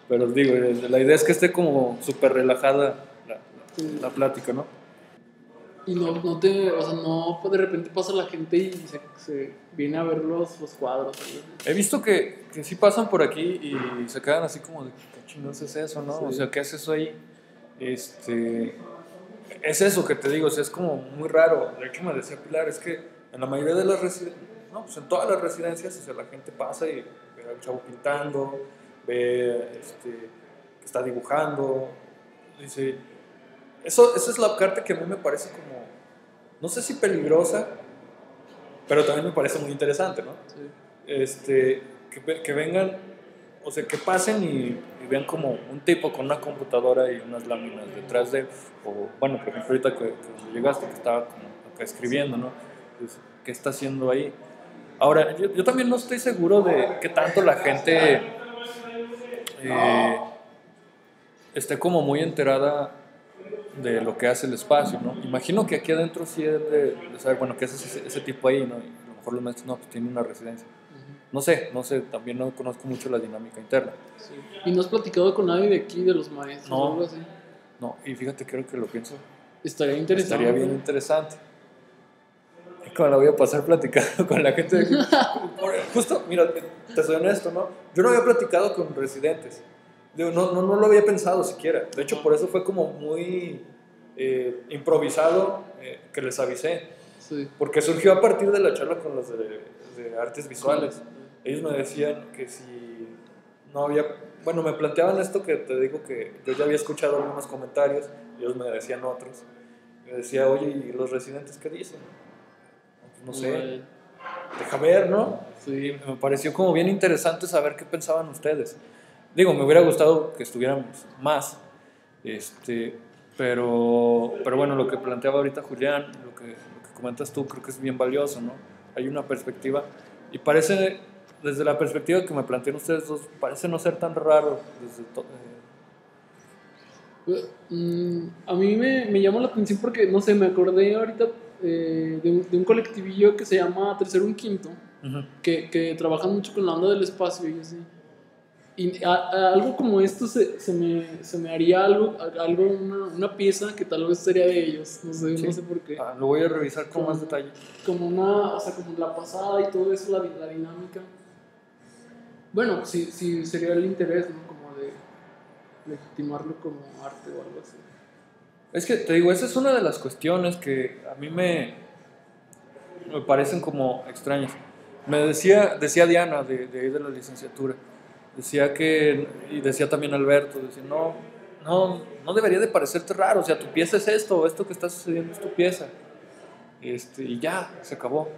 A: pero digo, la idea es que esté como súper relajada la plática, ¿no?
C: Y no te, o sea, no, pues de repente pasa la gente y se viene a ver los cuadros.
A: He visto que sí pasan por aquí y se quedan así como de, ¿qué chingados es eso, no? Sí. O sea, ¿qué haces eso ahí? Es eso que te digo, o sea, es como muy raro. De hecho, me decía Pilar, es que en la mayoría de las residencias, no, pues en todas las residencias, o sea, la gente pasa y ve al chavo pintando, ve que está dibujando. Dice, esa es la parte que a mí me parece como, no sé si peligrosa, pero también me parece muy interesante, ¿no? Sí. Que vengan, o sea, que pasen y vean como un tipo con una computadora y unas láminas detrás de, o bueno, por ejemplo, ahorita que llegaste, que estaba como acá escribiendo, ¿no? Pues, ¿qué está haciendo ahí? Ahora, yo también no estoy seguro de qué tanto la gente esté como muy enterada de lo que hace el espacio, ¿no? Imagino que aquí adentro sí es de saber, bueno, qué hace ese tipo ahí, ¿no? Y a lo mejor los maestros, no, pues tiene una residencia. No sé, también no conozco mucho la dinámica interna.
C: Sí. ¿Y no has platicado con nadie de aquí, de los maestros o algo así?
A: No, y fíjate, creo que lo pienso.
C: Estaría interesante.
A: Estaría bien interesante. Y como la voy a pasar platicando con la gente de aquí. Justo, mira, te soy honesto, ¿no? Yo no había platicado con residentes. Digo, no lo había pensado siquiera. De hecho, por eso fue como muy improvisado que les avisé.
C: Sí.
A: Porque surgió a partir de la charla con los de artes visuales. Ellos me decían que si no había... Bueno, me planteaban esto que te digo que yo ya había escuchado algunos comentarios y ellos me decían otros. Me decía, oye, ¿y los residentes qué dicen? No sé, deja ver, ¿no? Sí. Me pareció como bien interesante saber qué pensaban ustedes. Digo, me hubiera gustado que estuviéramos más, pero bueno, lo que planteaba ahorita Julián, lo que comentas tú, creo que es bien valioso, ¿no? Hay una perspectiva, y parece, desde la perspectiva que me plantean ustedes dos, parece no ser tan raro.
C: A mí me llamó la atención porque, no sé, me acordé ahorita de un colectivillo que se llama Tercero un Quinto, que trabajan mucho con la onda del espacio y así. Y algo como esto se me haría una pieza que tal vez sería de ellos, no sé, sí. No sé por qué.
A: Lo voy a revisar con más detalle.
C: Como o sea, como la pasada y todo eso, la dinámica. Bueno, sí sería el interés, ¿no? Como de legitimarlo como arte o algo así.
A: Es que te digo, esa es una de las cuestiones que a mí me parecen como extrañas. Me decía Diana de la licenciatura, decía que, y decía también Alberto, decía, no debería de parecerte raro, o sea, tu pieza es esto que está sucediendo es tu pieza, y ya, se acabó.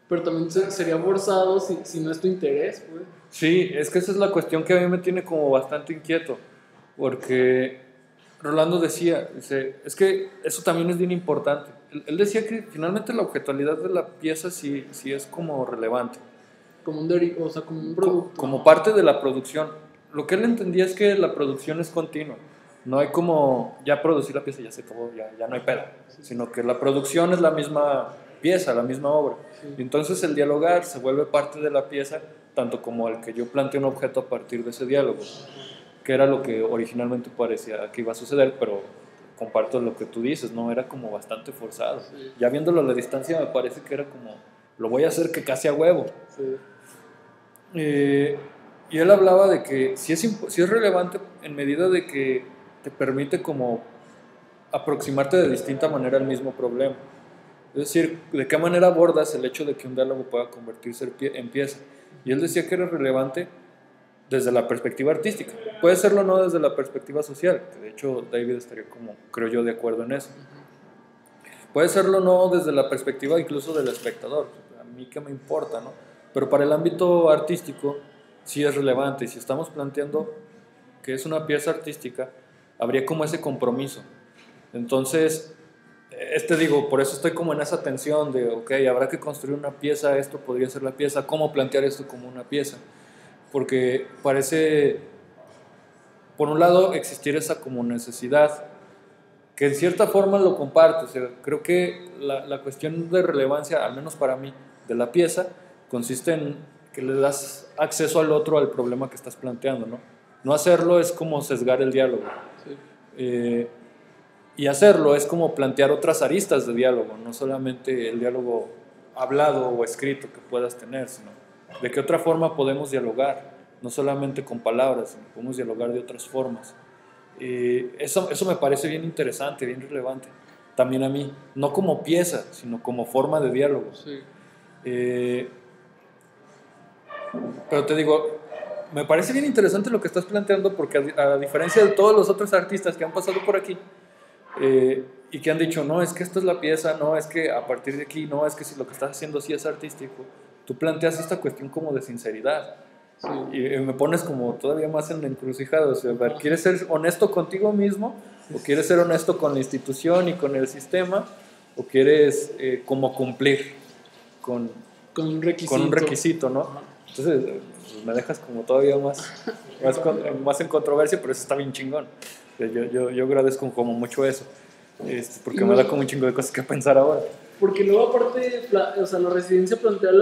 C: Pero también sería forzado si no es tu interés, pues.
A: Sí, es que esa es la cuestión que a mí me tiene como bastante inquieto, porque Rolando decía, es que eso también es bien importante. Él decía que finalmente la objetualidad de la pieza sí es como relevante.
C: Como o sea, como un producto.
A: Como parte de la producción. Lo que él entendía es que la producción es continua. No hay como ya producir la pieza y ya se acabó, ya no hay pedo. Sí. Sino que la producción es la misma pieza, la misma obra. Sí. Y entonces el dialogar se vuelve parte de la pieza, tanto como el que yo planteo un objeto a partir de ese diálogo, que era lo que originalmente parecía que iba a suceder, pero comparto lo que tú dices, ¿no? Era como bastante forzado. Sí. Ya viéndolo a la distancia me parece que era como, lo voy a hacer que casi a huevo. Sí. Y él hablaba de que sí es relevante en medida de que te permite como aproximarte de distinta manera al mismo problema. Es decir, de qué manera abordas el hecho de que un diálogo pueda convertirse en pieza. Y él decía que era relevante desde la perspectiva artística. Puede serlo no desde la perspectiva social, que de hecho David estaría como, creo yo, de acuerdo en eso. Puede serlo no desde la perspectiva incluso del espectador. A mí qué me importa, ¿no? Pero para el ámbito artístico sí es relevante. Y si estamos planteando que es una pieza artística, habría como ese compromiso. Entonces, digo, por eso estoy como en esa tensión de, ok, habrá que construir una pieza, esto podría ser la pieza, ¿cómo plantear esto como una pieza? Porque parece, por un lado, existir esa como necesidad, que en cierta forma lo comparto, o sea, creo que la cuestión de relevancia, al menos para mí, de la pieza, consiste en que le das acceso al otro al problema que estás planteando, ¿no? No hacerlo es como sesgar el diálogo.
C: Sí.
A: Y hacerlo es como plantear otras aristas de diálogo, no solamente el diálogo hablado o escrito que puedas tener, sino de qué otra forma podemos dialogar, no solamente con palabras, sino podemos dialogar de otras formas. Eso me parece bien interesante, bien relevante, también a mí, no como pieza, sino como forma de diálogo.
C: Sí.
A: Pero te digo, me parece bien interesante lo que estás planteando porque a diferencia de todos los otros artistas que han pasado por aquí, y que han dicho, no, es que esto es la pieza, no, es que a partir de aquí, no, es que si lo que estás haciendo sí es artístico, tú planteas esta cuestión como de sinceridad.
C: Sí.
A: Y me pones como todavía más en la encrucijada, o sea, ¿quieres ser honesto contigo mismo? ¿O quieres ser honesto con la institución y con el sistema? ¿O quieres como cumplir con
C: un
A: requisito, ¿no? Entonces pues me dejas como todavía más en controversia, pero eso está bien chingón. Yo agradezco como mucho eso, porque me da como un chingo de cosas que pensar ahora.
C: Porque luego aparte, o sea, la residencia plantea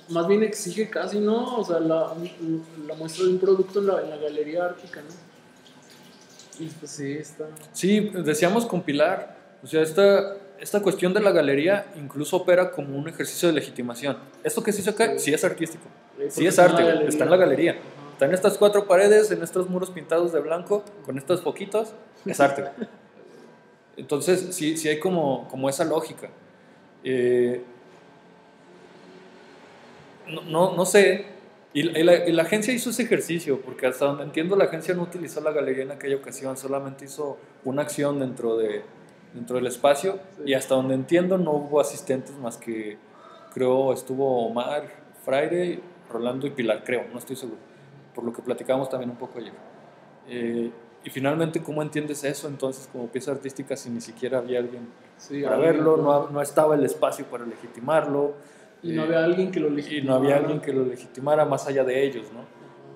C: más bien exige casi, ¿no? O sea, la muestra de un producto en la galería ártica, ¿no? Y pues sí, está...
A: Sí, deseamos compilar, o sea, esta cuestión de la galería incluso opera como un ejercicio de legitimación. Esto que se hizo acá, sí es artístico, sí es arte, está en la galería. Ajá. Está en estas 4 paredes, en estos muros pintados de blanco, con estos foquitos, es arte. Entonces, sí hay como esa lógica. No sé, y la agencia hizo ese ejercicio, porque hasta donde entiendo la agencia no utilizó la galería en aquella ocasión, solamente hizo una acción dentro del espacio, sí. Y hasta donde entiendo no hubo asistentes más que, creo, estuvo Omar, Fraire, Rolando y Pilar, creo, no estoy seguro, por lo que platicamos también un poco ayer. Y finalmente, ¿cómo entiendes eso entonces como pieza artística si ni siquiera había alguien para verlo, no estaba el espacio para legitimarlo?
C: Y no había alguien que lo legitimara.
A: Y no había alguien que lo legitimara más allá de ellos, ¿no?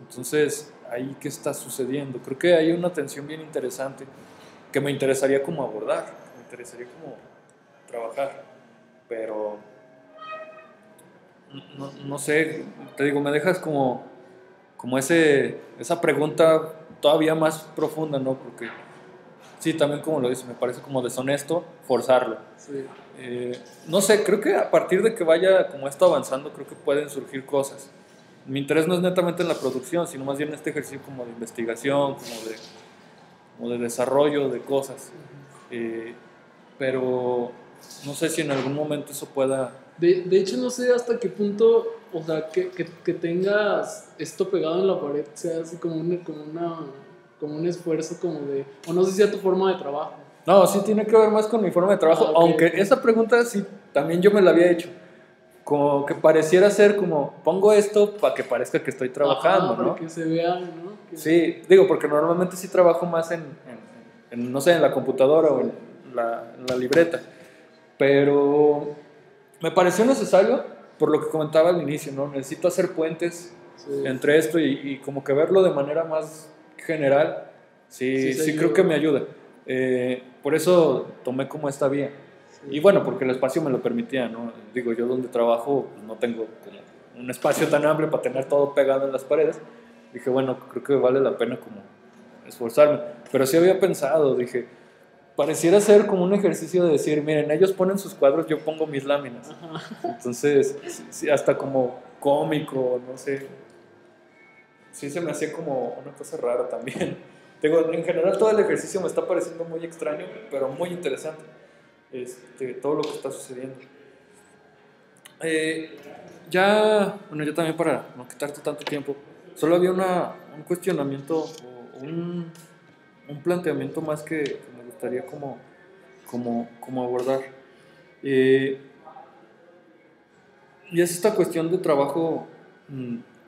A: Entonces, ¿ahí qué está sucediendo? Creo que hay una tensión bien interesante que me interesaría como abordar, me interesaría como trabajar, pero no sé, te digo, me dejas como esa pregunta todavía más profunda, ¿no? Porque sí, también como lo dices, me parece como deshonesto forzarlo.
C: Sí.
A: No sé, creo que a partir de que vaya como esto avanzando, creo que pueden surgir cosas. Mi interés no es netamente en la producción, sino más bien en este ejercicio como de investigación, como de desarrollo de cosas. Pero no sé si en algún momento eso pueda...
C: De hecho, no sé hasta qué punto, o sea, que tengas esto pegado en la pared sea así como un esfuerzo como de... O no sé si sea tu forma de trabajo.
A: No, sí tiene que ver más con mi forma de trabajo, okay. Aunque esa pregunta sí, también yo me la había hecho. Como que pareciera ser como, pongo esto para que parezca que estoy trabajando, ¿no?
C: Para que se vea, ¿no?
A: Sí, digo, porque normalmente sí trabajo más no sé, en la computadora o en la libreta. Pero me pareció necesario, por lo que comentaba al inicio, ¿no? Necesito hacer puentes entre esto y como que verlo de manera más general. Sí creo que me ayuda. Por eso tomé como esta vía. Sí. Y bueno, porque el espacio me lo permitía, ¿no? Digo, yo donde trabajo pues, no tengo como un espacio tan amplio para tener todo pegado en las paredes. Dije, bueno, creo que vale la pena como esforzarme. Pero sí había pensado, dije, pareciera ser como un ejercicio de decir, miren, ellos ponen sus cuadros, yo pongo mis láminas. Ajá. Entonces, sí, hasta como cómico, no sé. Sí se me hacía como una cosa rara también. Digo, en general todo el ejercicio me está pareciendo muy extraño, pero muy interesante. Todo lo que está sucediendo. Ya también para no quitarte tanto tiempo, solo había un cuestionamiento o un planteamiento más que me gustaría como abordar. Y es esta cuestión de trabajo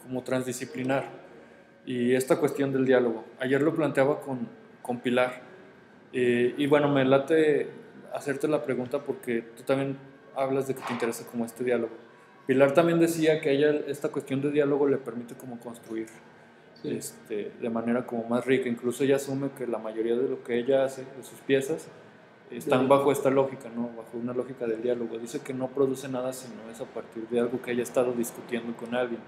A: como transdisciplinar y esta cuestión del diálogo. Ayer lo planteaba con Pilar y bueno, me late hacerte la pregunta porque tú también hablas de que te interesa como este diálogo. Pilar también decía que a ella esta cuestión de diálogo le permite como construir
C: Sí.
A: de manera como más rica. Incluso ella asume que la mayoría de lo que ella hace, de sus piezas, están bajo esta lógica, ¿no? Bajo una lógica del diálogo. Dice que no produce nada sino es a partir de algo que haya estado discutiendo con alguien,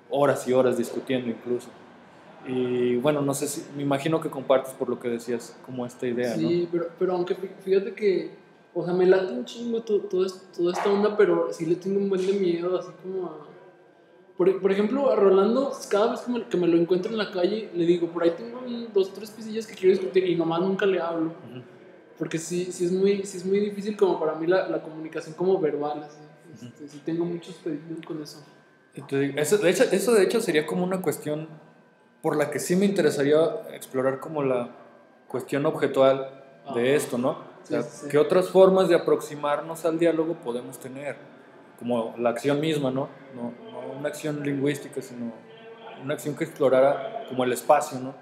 A: horas y horas discutiendo incluso. Y bueno, no sé si, me imagino que compartes por lo que decías como esta idea, ¿no?
C: Sí, pero aunque fíjate que, o sea, me late un chingo toda esta onda, pero sí le tengo un buen de miedo, así como a... Por ejemplo, a Rolando, cada vez que me lo encuentro en la calle, le digo, por ahí tengo 2, 3 piecillas que quiero discutir y nomás nunca le hablo.
A: Uh-huh.
C: Porque sí es muy difícil como para mí la comunicación como verbal, así. Sí tengo muchos pedidos con eso.
A: Entonces, eso de hecho sería como una cuestión por la que sí me interesaría explorar como la cuestión objetual de esto, ¿no? O sea,
C: Sí.
A: ¿qué otras formas de aproximarnos al diálogo podemos tener? Como la acción misma, ¿no? No una acción lingüística, sino una acción que explorara como el espacio, ¿no?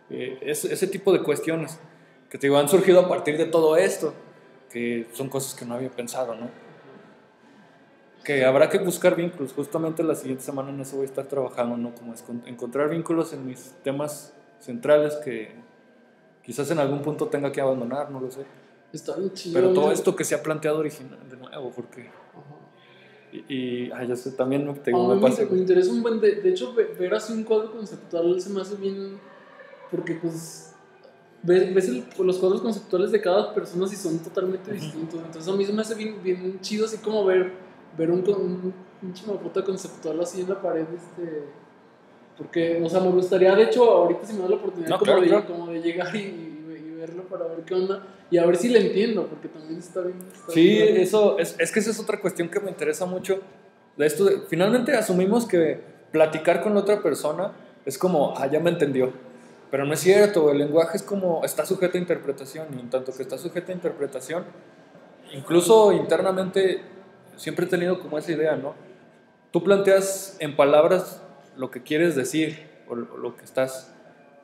A: Ese tipo de cuestiones que te digo, han surgido a partir de todo esto, que son cosas que no había pensado, ¿no? Que habrá que buscar vínculos. Justamente la siguiente semana en eso voy a estar trabajando, ¿no? Como es encontrar vínculos en mis temas centrales que quizás en algún punto tenga que abandonar, no lo sé.
C: Está bien chido.
A: Pero todo esto que se ha planteado original de nuevo, porque... ya sé, también te digo, me pasa.
C: Me interesa un buen... De hecho, ver así un cuadro conceptual se me hace bien... Porque pues... Ves los cuadros conceptuales de cada persona si son totalmente distintos. Entonces a mí se me hace bien chido así como ver un mapota conceptual así en la pared. Porque, o sea, me gustaría, de hecho, ahorita si me da la oportunidad
A: No,
C: como,
A: claro.
C: como de llegar y verlo para ver qué onda. Y a ver si le entiendo, porque también está bien.
A: Sí,
C: bien.
A: eso es que esa es otra cuestión que me interesa mucho. De esto finalmente asumimos que platicar con la otra persona es como, ya me entendió. Pero no es cierto, el lenguaje es como, está sujeto a interpretación, y en tanto que está sujeto a interpretación, incluso internamente siempre he tenido como esa idea, ¿no? Tú planteas en palabras lo que quieres decir o lo que estás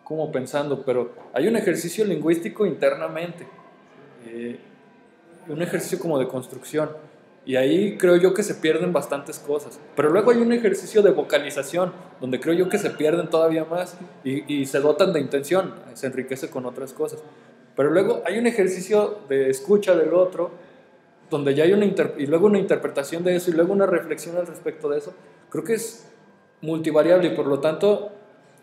A: como pensando, pero hay un ejercicio lingüístico internamente, un ejercicio como de construcción, y ahí creo yo que se pierden bastantes cosas. Pero luego hay un ejercicio de vocalización, donde creo yo que se pierden todavía más y se dotan de intención, se enriquece con otras cosas. Pero luego hay un ejercicio de escucha del otro, donde ya hay y luego una interpretación de eso y luego una reflexión al respecto de eso. Creo que es multivariable y por lo tanto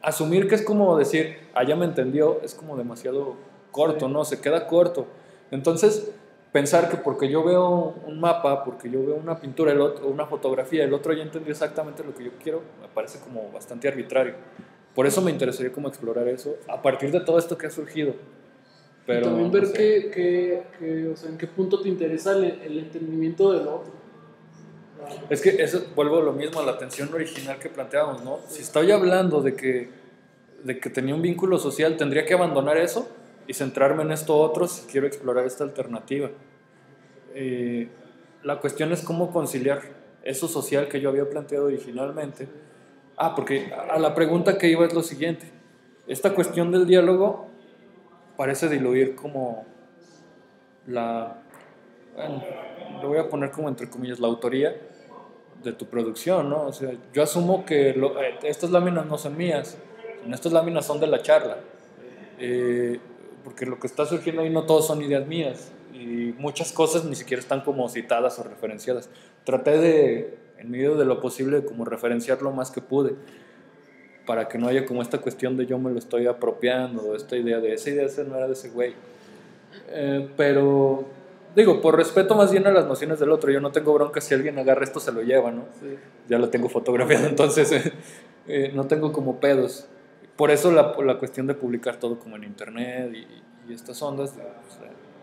A: asumir que es como decir, ya me entendió, es como demasiado corto, ¿no? Se queda corto. Entonces, pensar que porque yo veo un mapa, porque yo veo una pintura, una fotografía, el otro ya entendió exactamente lo que yo quiero, me parece como bastante arbitrario. Por eso me interesaría como explorar eso, a partir de todo esto que ha surgido. Pero,
C: y también ver
A: no sé.
C: o sea, en qué punto te interesa el entendimiento del otro.
A: Es que eso, vuelvo a lo mismo, a la tensión original que planteábamos, ¿no? Si estoy hablando de que tenía un vínculo social, tendría que abandonar eso y centrarme en esto otro si quiero explorar esta alternativa. La cuestión es cómo conciliar eso social que yo había planteado originalmente. Porque a la pregunta que iba es lo siguiente. Esta cuestión del diálogo parece diluir como bueno, lo voy a poner como entre comillas, la autoría de tu producción, ¿no? O sea, yo asumo que estas láminas no son mías, estas láminas son de la charla, porque lo que está surgiendo ahí no todos son ideas mías y muchas cosas ni siquiera están como citadas o referenciadas. Traté de, en medio de lo posible, como referenciar lo más que pude para que no haya como esta cuestión de yo me lo estoy apropiando, esa idea esa no era de ese güey. Pero digo, por respeto más bien a las nociones del otro, yo no tengo bronca si alguien agarra esto se lo lleva, ¿no? Sí. Ya lo tengo fotografiado, entonces no tengo como pedos. Por eso la cuestión de publicar todo como en internet y estas ondas,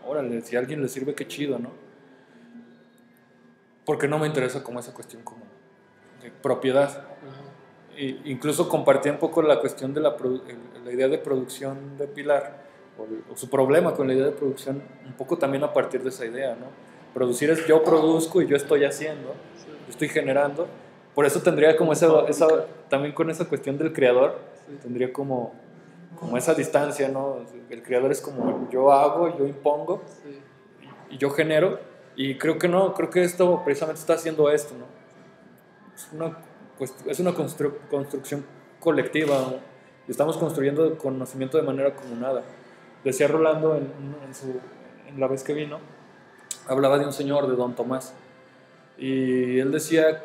A: órale, si a alguien le sirve, qué chido, ¿no? Porque no me interesa como esa cuestión como de propiedad. Incluso compartí un poco la cuestión de la idea de producción de Pilar, o su problema con la idea de producción, un poco también a partir de esa idea, ¿no? Producir es yo produzco y yo estoy haciendo, yo estoy generando. Por eso tendría como también con esa cuestión del creador, tendría como esa distancia, ¿no? El creador es como yo hago, yo impongo, y yo genero, y creo que no, creo que esto precisamente está haciendo esto, ¿no? Es una construcción colectiva, ¿no? Y estamos construyendo conocimiento de manera comunada. Decía Rolando en la vez que vino, hablaba de un señor, de Don Tomás, y él decía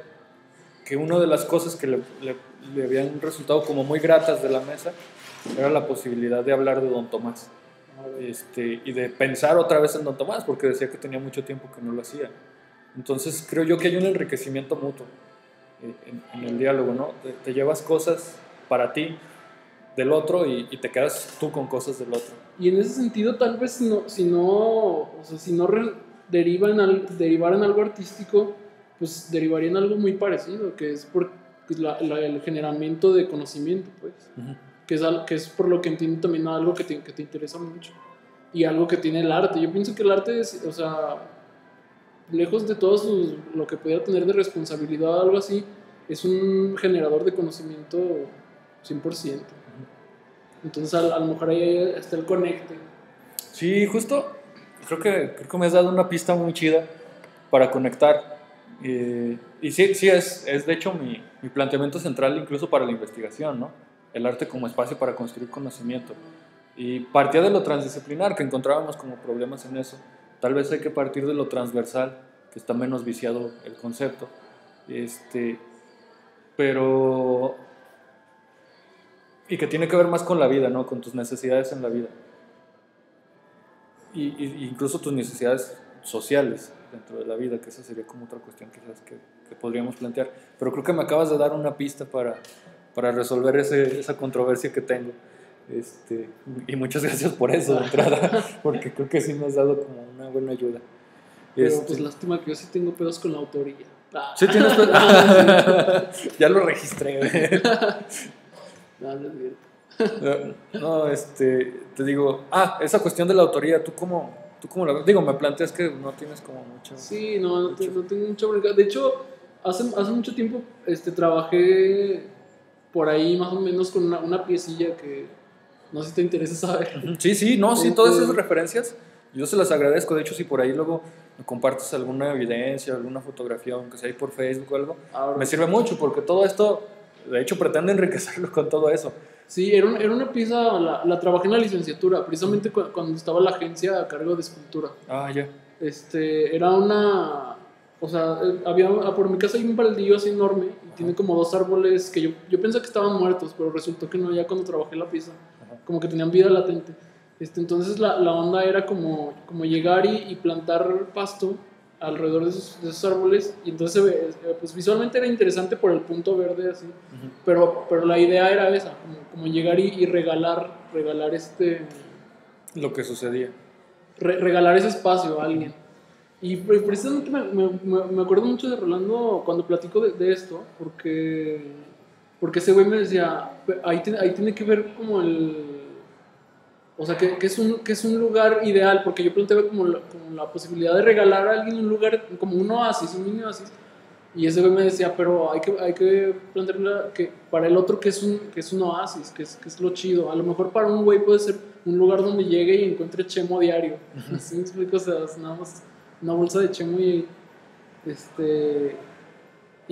A: que una de las cosas que le habían resultado como muy gratas de la mesa era la posibilidad de hablar de Don Tomás, y de pensar otra vez en Don Tomás, porque decía que tenía mucho tiempo que no lo hacía. Entonces creo yo que hay un enriquecimiento mutuo en el diálogo, ¿no? Te llevas cosas para ti del otro y te quedas tú con cosas del otro.
C: Y en ese sentido, tal vez si no derivar en algo artístico, pues derivaría en algo muy parecido, que es el generamiento de conocimiento, pues. Uh-huh. Que es por lo que entiendo también algo que te interesa mucho. Y algo que tiene el arte. Yo pienso que el arte es, o sea, lejos de todo lo que pudiera tener de responsabilidad o algo así, es un generador de conocimiento 100%. Entonces a lo mejor ahí está el conecte.
A: Sí, justo creo que me has dado una pista muy chida para conectar. Y sí es de hecho mi planteamiento central incluso para la investigación, ¿no? El arte como espacio para construir conocimiento. Y partía de lo transdisciplinar, que encontrábamos como problemas en eso. Tal vez hay que partir de lo transversal, que está menos viciado el concepto. Pero... y que tiene que ver más con la vida, ¿no? Con tus necesidades en la vida. Y incluso tus necesidades sociales dentro de la vida, que esa sería como otra cuestión quizás que podríamos plantear. Pero creo que me acabas de dar una pista para resolver esa controversia que tengo. Y muchas gracias por eso de entrada, porque creo que sí me has dado como una buena ayuda.
C: Pero pues lástima que yo sí tengo pedos con la autoría.
A: ¿Sí tienes pedos? Ya lo registré. No, te digo, esa cuestión de la autoría, ¿tú cómo la ves? Digo, me planteas que no tienes como mucho.
C: Sí, no tengo mucha bronca. De hecho, hace mucho tiempo trabajé por ahí más o menos con una piecilla que no sé si te interesa saber.
A: Sí, todas esas referencias yo se las agradezco. De hecho, si por ahí luego me compartes alguna evidencia, alguna fotografía, aunque sea ahí por Facebook o algo, me sirve mucho porque todo esto, de hecho, pretende enriquecerlo con todo eso.
C: Sí, era una pieza, la trabajé en la licenciatura, precisamente cuando estaba la agencia a cargo de escultura.
A: Ya.
C: Era una... O sea, por mi casa hay un baldío así enorme y tiene como 2 árboles que yo pensé que estaban muertos, pero resultó que no, ya cuando trabajé la pieza, como que tenían vida latente. Entonces la onda era como llegar y plantar pasto alrededor de esos árboles, y entonces pues visualmente era interesante por el punto verde así, pero la idea era esa, como llegar y regalar
A: lo que sucedía,
C: regalar ese espacio a alguien. Y precisamente me acuerdo mucho de Rolando cuando platico de esto, porque ese güey me decía, ahí tiene que ver como o sea, que es un lugar ideal, porque yo planteaba como la posibilidad de regalar a alguien un lugar, como un oasis, un mini oasis, y ese güey me decía, pero hay que plantearla que para el otro que es un oasis, que es lo chido. A lo mejor para un güey puede ser un lugar donde llegue y encuentre chemo diario. Así me explico, o sea, nada más una bolsa de chemo y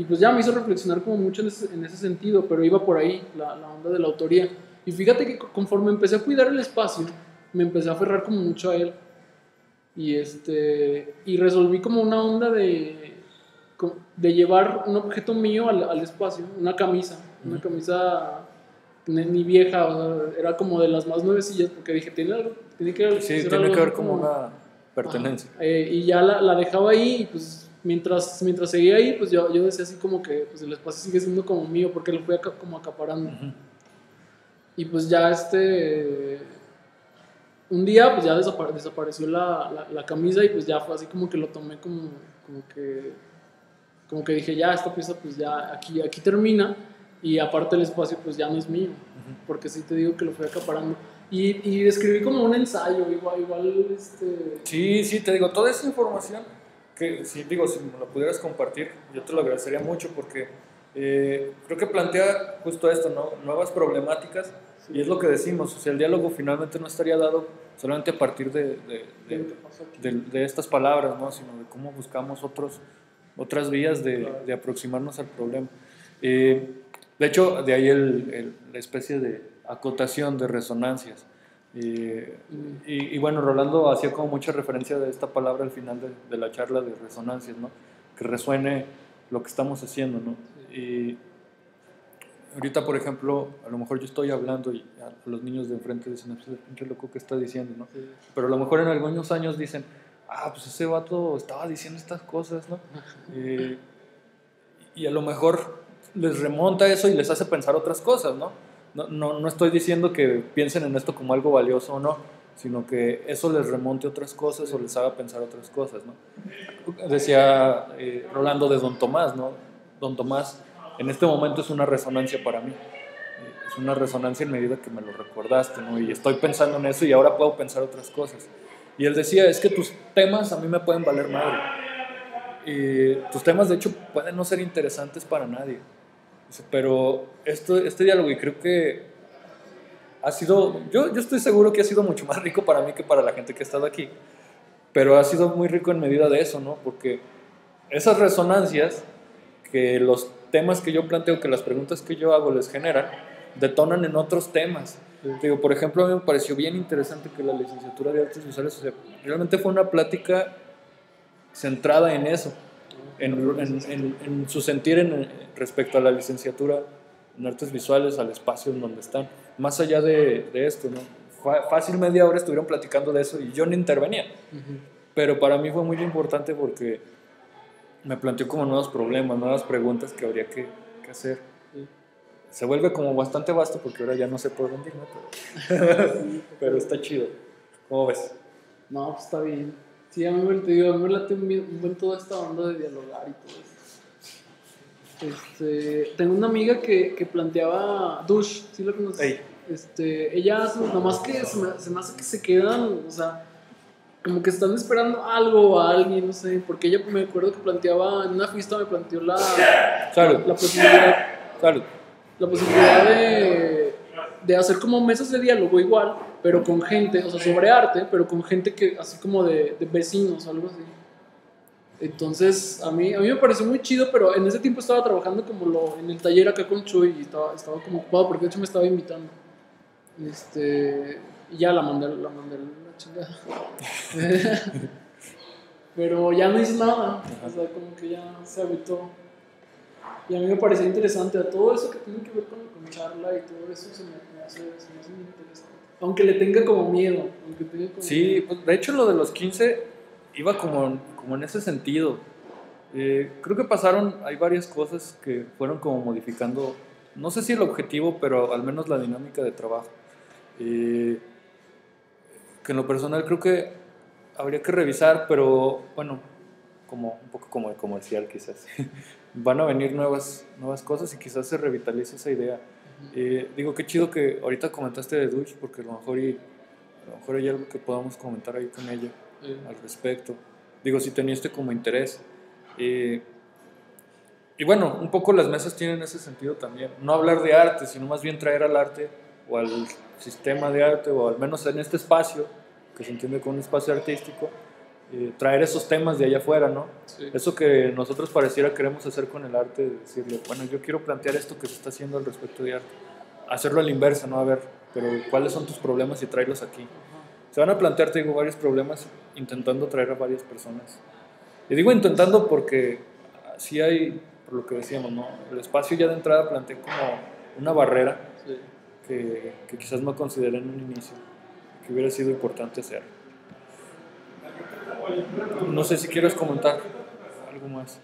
C: pues ya me hizo reflexionar como mucho en ese sentido, pero iba por ahí la onda de la autoría. Y fíjate que conforme empecé a cuidar el espacio, me empecé a aferrar como mucho a él. Y resolví como una onda de llevar un objeto mío al espacio, una camisa ni vieja, o sea, era como de las más nuevecillas, porque dije, tiene que
A: ver como una pertenencia.
C: Y ya la dejaba ahí, y pues mientras seguía ahí, pues yo decía así como que pues el espacio sigue siendo como mío, porque lo fui como acaparando. Y pues ya un día pues ya desapareció la camisa, y pues ya fue así como que lo tomé como que dije, ya esta pieza pues ya aquí termina, y aparte el espacio pues ya no es mío, porque sí te digo que lo fui acaparando. Y escribí como un ensayo, igual
A: Sí, te digo, toda esa información que si me lo pudieras compartir, yo te lo agradecería mucho, porque creo que plantea justo esto, ¿no? Nuevas problemáticas, Y es lo que decimos, o sea, el diálogo finalmente no estaría dado solamente a partir de estas palabras, ¿no? Sino de cómo buscamos otras vías de aproximarnos al problema. De hecho, de ahí la especie de acotación de resonancias. Y bueno, Rolando hacía como mucha referencia de esta palabra al final de la charla de resonancias, ¿no? Que resuene lo que estamos haciendo, ¿no? Y ahorita, por ejemplo, a lo mejor yo estoy hablando y a los niños de enfrente dicen, pues, pinche loco, ¿qué está diciendo, no? Sí. Pero a lo mejor en algunos años dicen, pues ese vato estaba diciendo estas cosas, ¿no? Y a lo mejor les remonta eso y les hace pensar otras cosas, ¿no? No estoy diciendo que piensen en esto como algo valioso o no, sino que eso les remonte otras cosas o les haga pensar otras cosas, ¿no? Decía Rolando de Don Tomás, ¿no? Don Tomás en este momento es una resonancia para mí, es una resonancia en medida que me lo recordaste, ¿no? Y estoy pensando en eso y ahora puedo pensar otras cosas. Y él decía, es que tus temas a mí me pueden valer madre, y tus temas de hecho pueden no ser interesantes para nadie, pero este diálogo, y creo que ha sido, yo estoy seguro que ha sido mucho más rico para mí que para la gente que ha estado aquí, pero ha sido muy rico en medida de eso, ¿no? Porque esas resonancias que los temas que yo planteo, que las preguntas que yo hago les generan, detonan en otros temas. Digo, por ejemplo, a mí me pareció bien interesante que la licenciatura de Artes Visuales, o sea, realmente fue una plática centrada en eso, en su sentir respecto a la licenciatura en Artes Visuales, al espacio en donde están. Más allá de esto, ¿no? Fácil media hora estuvieron platicando de eso y yo no intervenía. Pero para mí fue muy importante porque me planteó como nuevos problemas, nuevas preguntas que habría que hacer. Se vuelve como bastante vasto porque ahora ya no sé por dónde, ¿no? Pero está chido. ¿Cómo ves?
C: No, pues está bien. Sí, a mí me late un buen toda esta onda de dialogar y todo eso. Tengo una amiga que planteaba Dush, ¿sí la conoces? Ella, nomás que se me hace que se quedan, o sea, como que están esperando algo o a alguien, no sé, porque ella me acuerdo que planteaba, en una fiesta me planteó la posibilidad, la posibilidad de hacer como mesas de diálogo igual, pero con gente, o sea, sobre arte, pero con gente que, así como de vecinos o algo así. Entonces, a mí me pareció muy chido, pero en ese tiempo estaba trabajando como en el taller acá con Chuy y estaba como ocupado porque de hecho me estaba invitando. Y ya la mandé la chingada. Pero ya no hice nada, o sea, como que ya se agüitó. Y a mí me pareció interesante, a todo eso que tiene que ver con charla y todo eso se me hace muy interesante. Aunque le tenga como miedo.
A: Sí, pues, de hecho lo de los 15 iba como en ese sentido. Creo que hay varias cosas que fueron como modificando, no sé si el objetivo, pero al menos la dinámica de trabajo. Que en lo personal creo que habría que revisar, pero bueno, un poco como de comercial quizás. Van a venir nuevas cosas y quizás se revitalice esa idea. Digo, qué chido que ahorita comentaste de Dush, porque a lo mejor hay algo que podamos comentar ahí con ella al respecto. Digo, si tenías como interés. Y bueno, un poco las mesas tienen ese sentido también. No hablar de arte, sino más bien traer al arte o al sistema de arte, o al menos en este espacio, que se entiende como un espacio artístico, traer esos temas de allá afuera, ¿no? Sí. Eso que nosotros pareciera queremos hacer con el arte, decirle, bueno, yo quiero plantear esto que se está haciendo al respecto de arte. Hacerlo a la inversa, ¿no? A ver, pero ¿cuáles son tus problemas y tráelos aquí? Se van a plantear, te digo, varios problemas intentando traer a varias personas. Y digo intentando porque sí hay, por lo que decíamos, ¿no? El espacio ya de entrada plantea como una barrera, sí, que quizás no consideré en un inicio, que hubiera sido importante hacer. No sé si quieres comentar algo más.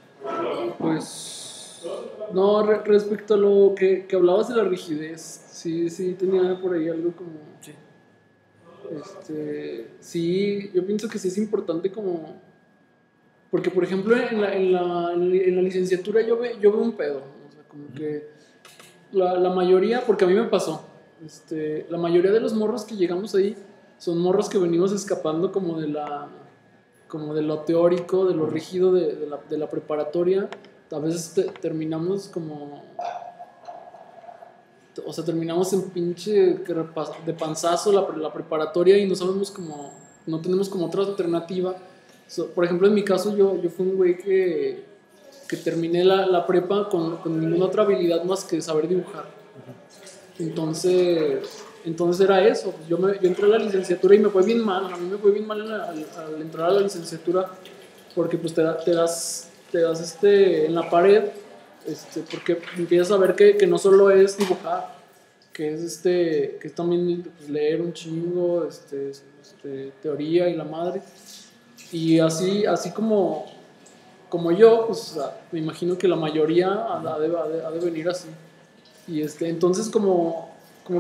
C: Pues, no, respecto a lo que hablabas de la rigidez, sí tenía por ahí algo como...
A: Sí.
C: Sí, yo pienso que sí es importante como... Porque, por ejemplo, en la licenciatura yo veo un pedo, o sea, como que la mayoría, porque a mí me pasó, la mayoría de los morros que llegamos ahí son morros que venimos escapando como de lo teórico, de lo rígido de la preparatoria. A veces terminamos como o sea, terminamos en pinche de panzazo la preparatoria y no sabemos cómo, no tenemos como otra alternativa. Por ejemplo, en mi caso yo fui un güey que terminé la prepa con ninguna otra habilidad más que saber dibujar. Entonces era eso. Yo entré a la licenciatura y me fue bien mal. A mí me fue bien mal al entrar a la licenciatura porque pues te das en la pared, porque empiezas a ver que no solo es dibujar, que es también pues, leer un chingo, teoría y la madre. Y así como yo, pues me imagino que la mayoría ha de venir así. Y entonces como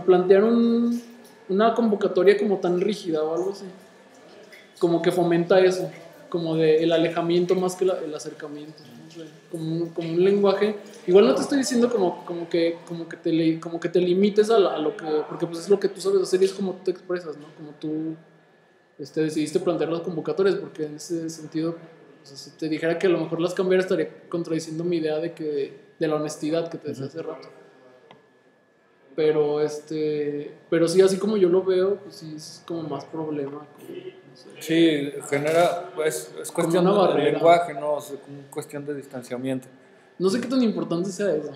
C: plantear una convocatoria como tan rígida o algo así, como que fomenta eso, como de el alejamiento más que el acercamiento, no sé, como un lenguaje. Igual no te estoy diciendo como que te limites a lo que, porque pues es lo que tú sabes hacer y es como tú te expresas, ¿no? Como tú decidiste plantear las convocatorias, porque en ese sentido, o sea, si te dijera que a lo mejor las cambiara estaría contradiciendo mi idea de la honestidad que te decía hace rato. Pero sí, así como yo lo veo, pues sí es como más problema. No sé.
A: Sí, genera, pues, es cuestión de lenguaje, ¿no? O sea, como cuestión de distanciamiento.
C: No sé qué tan importante sea eso,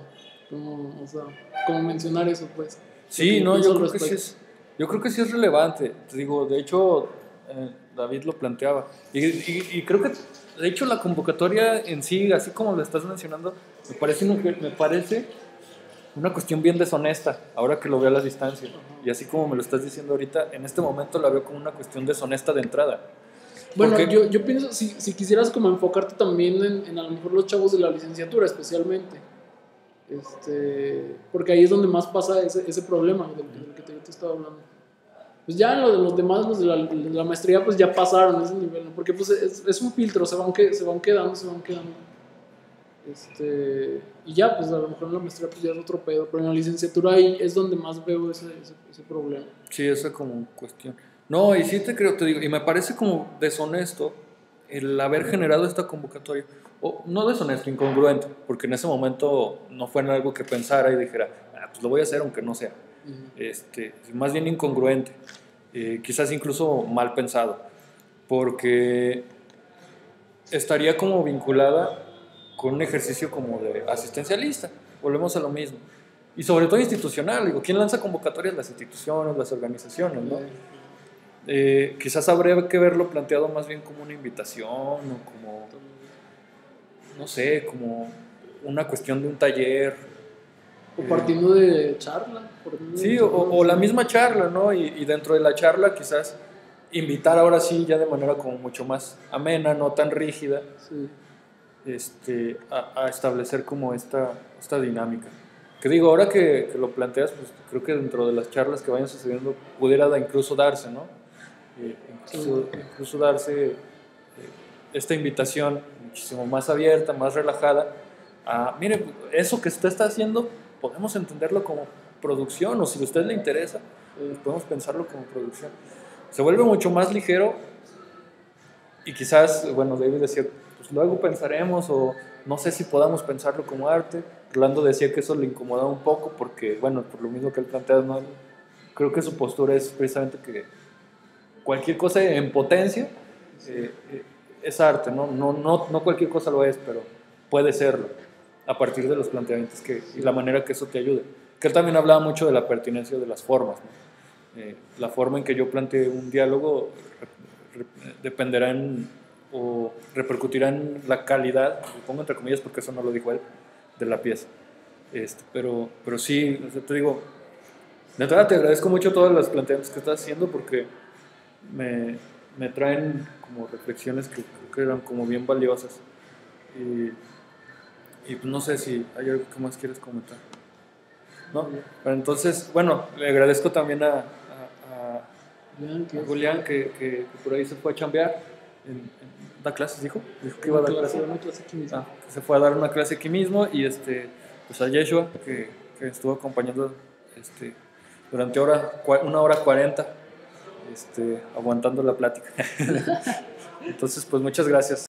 C: o sea, como mencionar eso, pues.
A: Sí, no, yo creo que sí es relevante. Te digo, de hecho, David lo planteaba. Y creo que, de hecho, la convocatoria en sí, así como lo estás mencionando, me parece una cuestión bien deshonesta, ahora que lo veo a la distancia. Y así como me lo estás diciendo ahorita, en este momento la veo como una cuestión deshonesta de entrada.
C: Bueno, yo pienso, si quisieras como enfocarte también en a lo mejor los chavos de la licenciatura especialmente, porque ahí es donde más pasa ese problema del que te estaba hablando. Pues ya los demás, los de la maestría, pues ya pasaron ese nivel, ¿no? Porque pues es un filtro, se van quedando. Y ya, pues a lo mejor en la maestría pues ya es otro pedo, pero en la licenciatura ahí es donde más veo ese problema.
A: Sí, esa como cuestión. No, y sí te creo, te digo, y me parece como deshonesto el haber generado esta convocatoria. O, no deshonesto, incongruente, porque en ese momento no fue en algo que pensara y dijera, pues lo voy a hacer aunque no sea. Más bien incongruente, quizás incluso mal pensado, porque estaría como vinculada con un ejercicio como de asistencialista, volvemos a lo mismo, y sobre todo institucional. Digo, ¿quién lanza convocatorias? Las instituciones, las organizaciones, ¿no? Quizás habría que verlo planteado más bien como una invitación o como, no sé, como una cuestión de un taller.
C: O partiendo de charla.
A: Sí, o la misma charla, ¿no? Y dentro de la charla quizás invitar ahora sí ya de manera como mucho más amena, no tan rígida,
C: sí.
A: A establecer como esta dinámica. Que digo, ahora que lo planteas, pues creo que dentro de las charlas que vayan sucediendo pudiera incluso darse, ¿no? Incluso darse esta invitación muchísimo más abierta, más relajada a, mire, eso que usted está haciendo podemos entenderlo como producción, o si a usted le interesa, podemos pensarlo como producción. Se vuelve mucho más ligero y quizás, bueno, David decía, pues luego pensaremos, o no sé si podamos pensarlo como arte. Rolando decía que eso le incomodaba un poco porque, bueno, por lo mismo que él plantea, ¿no? Creo que su postura es precisamente que cualquier cosa en potencia es arte, ¿no? No cualquier cosa lo es, pero puede serlo a partir de los planteamientos y la manera que eso te ayude. Que él también hablaba mucho de la pertinencia de las formas, ¿no? La forma en que yo plantee un diálogo dependerá o repercutirá en la calidad, lo pongo entre comillas porque eso no lo dijo él, de la pieza. Pero sí, o sea, te digo, de verdad te agradezco mucho todos los planteamientos que estás haciendo porque me traen como reflexiones que creo que eran como bien valiosas. Y pues no sé si hay algo que más quieres comentar. ¿No? Pero entonces, bueno, le agradezco también a Julián que por ahí se fue a chambear. ¿Da clases, dijo? Dijo que iba a dar clases. Que se fue a dar una clase aquí mismo. Y pues a Yeshua, que estuvo acompañando durante 1 hora 40, aguantando la plática. Entonces, pues muchas gracias.